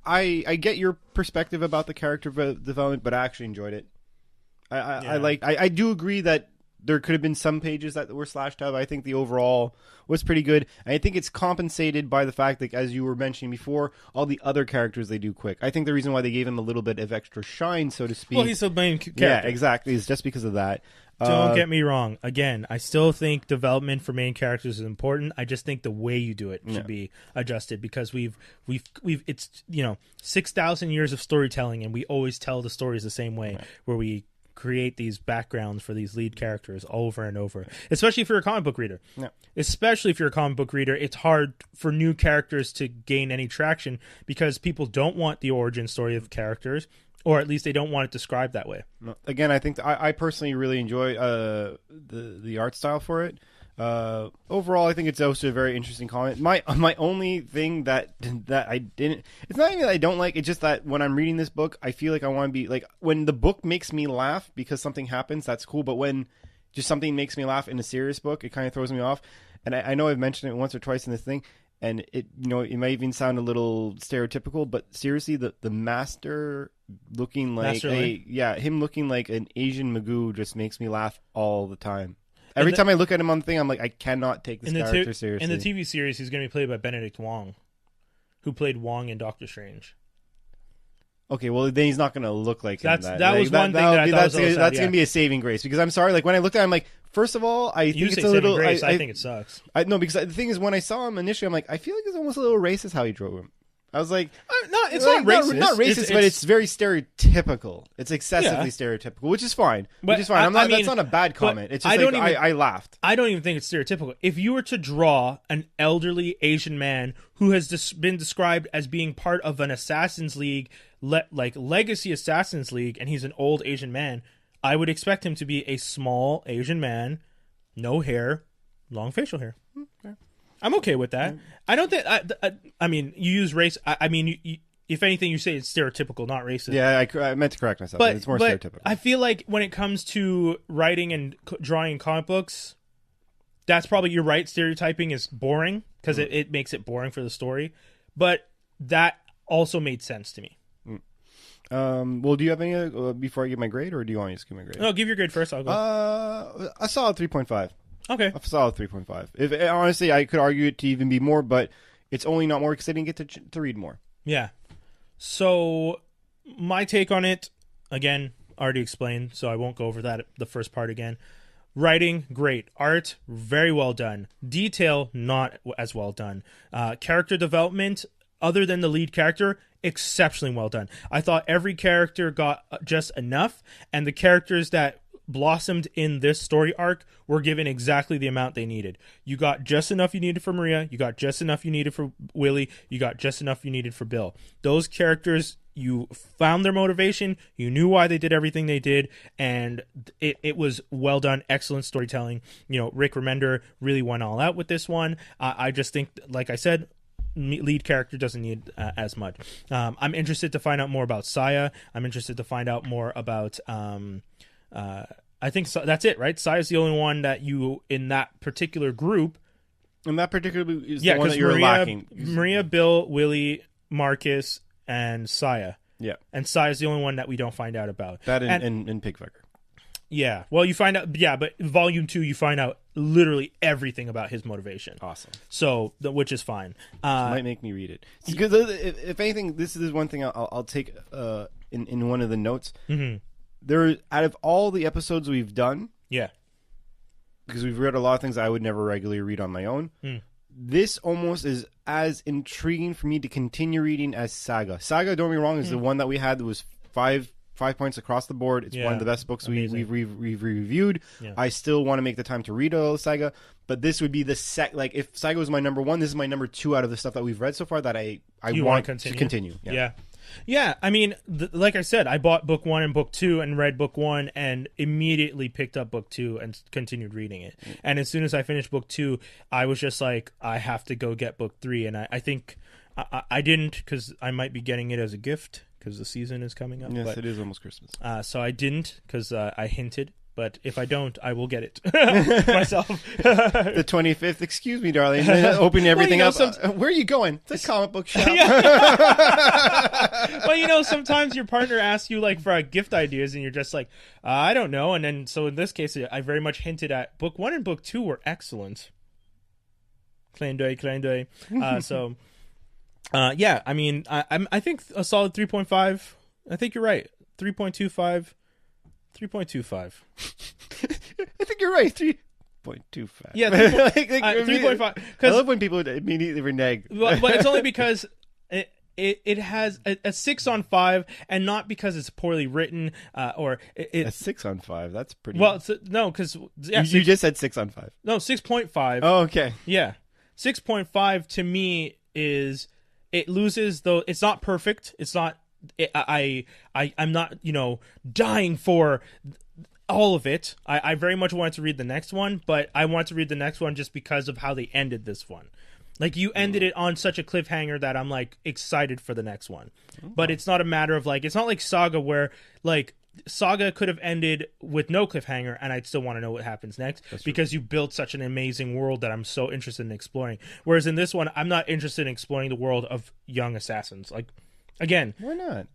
I get your perspective about the character development, but I actually enjoyed it. I do agree that there could have been some pages that were slashed out. I think the overall was pretty good. And I think it's compensated by the fact that, as you were mentioning before, all the other characters they do quick. I think the reason why they gave him a little bit of extra shine, so to speak. Well, he's the main character. Yeah, exactly. Is just because of that. Don't get me wrong. Again, I still think development for main characters is important. I just think the way you do it should be adjusted, because we've it's 6,000 years of storytelling, and we always tell the stories the same way, where we create these backgrounds for these lead characters over and over. Especially if you're a comic book reader. Yeah. Especially if you're a comic book reader, it's hard for new characters to gain any traction, because people don't want the origin story of characters. Or at least they don't want it described that way. Again, I think I personally really enjoy the art style for it. Overall, I think it's also a very interesting comic. My only thing that I didn't, it's not even that I don't like, it's just that when I'm reading this book, I feel like I want to be like, when the book makes me laugh because something happens, that's cool. But when just something makes me laugh in a serious book, it kind of throws me off. And I know I've mentioned it once or twice in this thing. And it might even sound a little stereotypical, but seriously, the master looking like him looking like an Asian Magoo just makes me laugh all the time. Every time I look at him on the thing, I'm like, I cannot take this character seriously. In the TV series, he's going to be played by Benedict Wong, who played Wong in Doctor Strange. Okay, well then he's not going to look like him. That was one thing that I thought that's going to be a saving grace, because I'm sorry, like when I looked at him, I'm like, first of all, I think it's a little. Grace, I think it sucks. No, because the thing is, when I saw him initially, I'm like, I feel like it's almost a little racist how he drove him. I was like, it's not racist. Not racist, but it's very stereotypical. It's excessively stereotypical, which is fine. That's not a bad comment. It's just I laughed. I don't even think it's stereotypical. If you were to draw an elderly Asian man who has been described as being part of an Assassin's League, like Legacy Assassin's League, and he's an old Asian man, I would expect him to be a small Asian man, no hair, long facial hair. Fair. I'm okay with that. I don't think. I mean, you use race. I mean, if anything, you say it's stereotypical, not racist. Yeah, I meant to correct myself. But it's more stereotypical. I feel like when it comes to writing and drawing comic books, that's probably, you're right. Stereotyping is boring because it makes it boring for the story. But that also made sense to me. Well, do you have any before I give my grade, or do you want me to give my grade? No, give your grade first. I'll go. A solid 3.5. Okay. A solid 3.5. If honestly, I could argue it to even be more, but it's only not more because I didn't get to read more. Yeah. So my take on it, again, already explained, so I won't go over the first part again. Writing, great. Art, very well done. Detail, not as well done. Character development, other than the lead character, exceptionally well done. I thought every character got just enough, and the characters that blossomed in this story arc were given exactly the amount they needed. You got just enough you needed for Maria, you got just enough you needed for Willie, you got just enough you needed for Bill. Those characters, you found their motivation, you knew why they did everything they did, and it was well done, excellent storytelling. Rick Remender really went all out with this one. I just think, like I said, lead character doesn't need as much. I'm interested to find out more about Saya. I'm interested to find out more about I think that's it, right? Saya's the only one that you, in that particular group. And that particular is the one that you're lacking. Maria, Bill, Willie, Marcus, and Saya. Yeah. And Saya's the only one that we don't find out about. That and Pigfucker. Yeah. Well, you find out, but volume 2, you find out literally everything about his motivation. Awesome. So, which is fine. Might make me read it. Because if anything, this is one thing I'll take in one of the notes. Mm-hmm. There, out of all the episodes we've done, yeah, because we've read a lot of things I would never regularly read on my own. This almost is as intriguing for me to continue reading as Saga. Saga, don't get me wrong, is the one that we had that was 5 points across the board. It's one of the best books we've reviewed. Yeah. I still want to make the time to read all of Saga, but this would be the like if Saga was my number 1, this is my number 2 out of the stuff that we've read so far that I want to continue. Yeah, I mean, like I said, I bought book 1 and book 2 and read book 1 and immediately picked up book 2 and continued reading it. And as soon as I finished book 2, I was just like, I have to go get book 3. And I think I didn't because I might be getting it as a gift because the season is coming up. Yes, but, it is almost Christmas. so I didn't because I hinted. But if I don't, I will get it myself. The 25th, excuse me, darling. And then open everything up. Where are you going? The comic book shop. Well, sometimes your partner asks you like for gift ideas, and you're just like, I don't know. And then, so in this case, I very much hinted at book 1 and book 2 were excellent. Clin d'oeil. So, yeah, I mean, I think a solid 3.5. I think you're right. 3.25. 3.25. I think you're right. 3.25. Yeah, 3.5. I love when people immediately renege. But it's only because it has a 6 on 5, and not because it's poorly written or a 6 on 5. That's pretty. Well, no, because you just said 6 on 5. No, 6.5. Oh, okay. Yeah, 6.5 to me is it loses though. It's not perfect. It's not. I'm not, dying for all of it. I very much wanted to read the next one, but I want to read the next one just because of how they ended this one. Like, you ended it on such a cliffhanger that I'm like excited for the next one. But it's not a matter of like, it's not like Saga where like Saga could have ended with no cliffhanger and I'd still want to know what happens next. That's because you built such an amazing world that I'm so interested in exploring. Whereas in this one, I'm not interested in exploring the world of young assassins. Like, again, why not?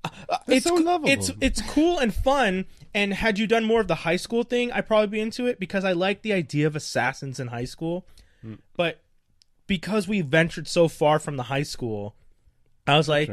It's so lovable. It's cool and fun. And had you done more of the high school thing, I'd probably be into it because I like the idea of assassins in high school. But because we ventured so far from the high school, I was like,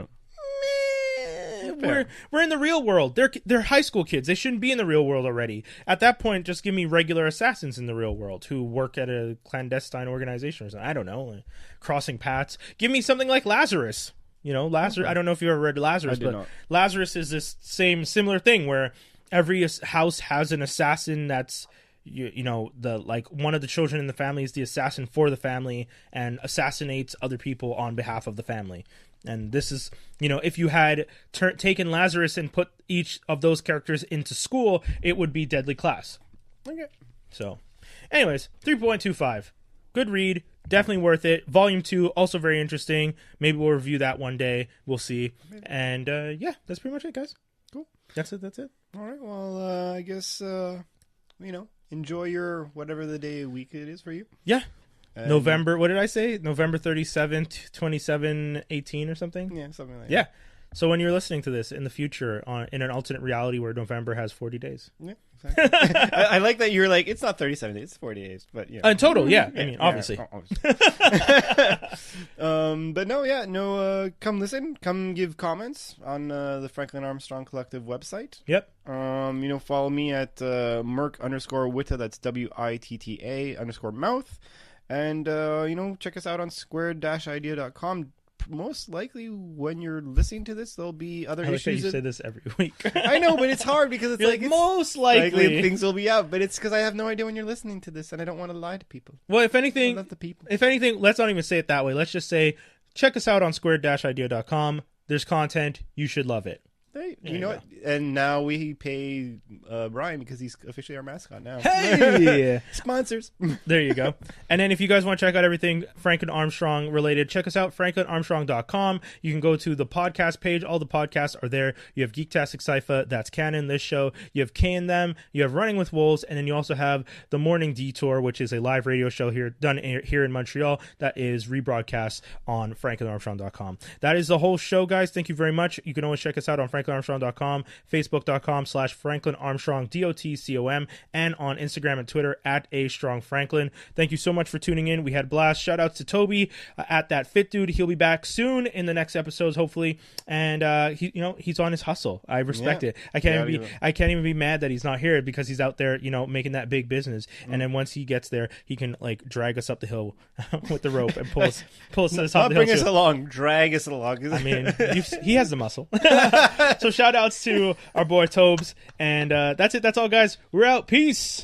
we're in the real world. They're high school kids. They shouldn't be in the real world already. At that point, just give me regular assassins in the real world who work at a clandestine organization or something. I don't know, like crossing paths. Give me something like Lazarus. Lazarus. Okay. I don't know if you ever read Lazarus, but not. Lazarus is this similar thing where every house has an assassin that's one of the children in the family is the assassin for the family and assassinates other people on behalf of the family. And this is, if you had taken Lazarus and put each of those characters into school, it would be Deadly Class. Okay. So, anyways, 3.25. Good read. Definitely worth it. Volume 2, also very interesting. Maybe we'll review that one day. We'll see. Maybe. And, yeah, that's pretty much it, guys. Cool. That's it. All right. Well, I guess, enjoy your whatever the day of week it is for you. Yeah. November, what did I say? November 37th, 2718 or something? Yeah, something like that. Yeah. So when you're listening to this in the future, in an alternate reality where November has 40 days. Yeah, exactly. I like that you're like, it's not 37 days, it's 40 days. But yeah. In total, yeah. I mean, obviously. But no, come listen. Come give comments on the Franklin Armstrong Collective website. Yep. Follow me at Merc_Witta, that's WITTA_mouth. And, check us out on squared-idea.com. Most likely when you're listening to this, there'll be other issues. I like that you say this every week. I know, but it's hard because it's it's most likely things will be out. But it's because I have no idea when you're listening to this, and I don't want to lie to people. Well, if anything, I love the people. Let's not even say it that way. Let's just say, check us out on squared-idea.com. There's content. You should love it. Hey, you know what? And now we pay Brian because he's officially our mascot now. Hey! Sponsors. There you go. And then if you guys want to check out everything Franklin Armstrong related, check us out, franklinarmstrong.com. You can go to the podcast page. All the podcasts are there. You have Geektastic Cypher, that's canon, this show. You have K and Them. You have Running with Wolves. And then you also have The Morning Detour, which is a live radio show done here in Montreal that is rebroadcast on franklinarmstrong.com. That is the whole show, guys. Thank you very much. You can always check us out on franklinarmstrong.com, facebook.com/franklinarmstrong, DOTCOM, and on Instagram and Twitter at @AStrongFranklin. Thank you so much for tuning in. We had blast. Shout outs to Toby at That Fit Dude. He'll be back soon in the next episodes, hopefully. And he's on his hustle. I respect it. I can't even be mad that he's not here because he's out there, making that big business. And then once he gets there, he can like drag us up the hill with the rope and pull us up the hill. Not bring us along, drag us along. I mean, he has the muscle. So shout outs to our boy Tobes. And that's it. That's all, guys. We're out. Peace.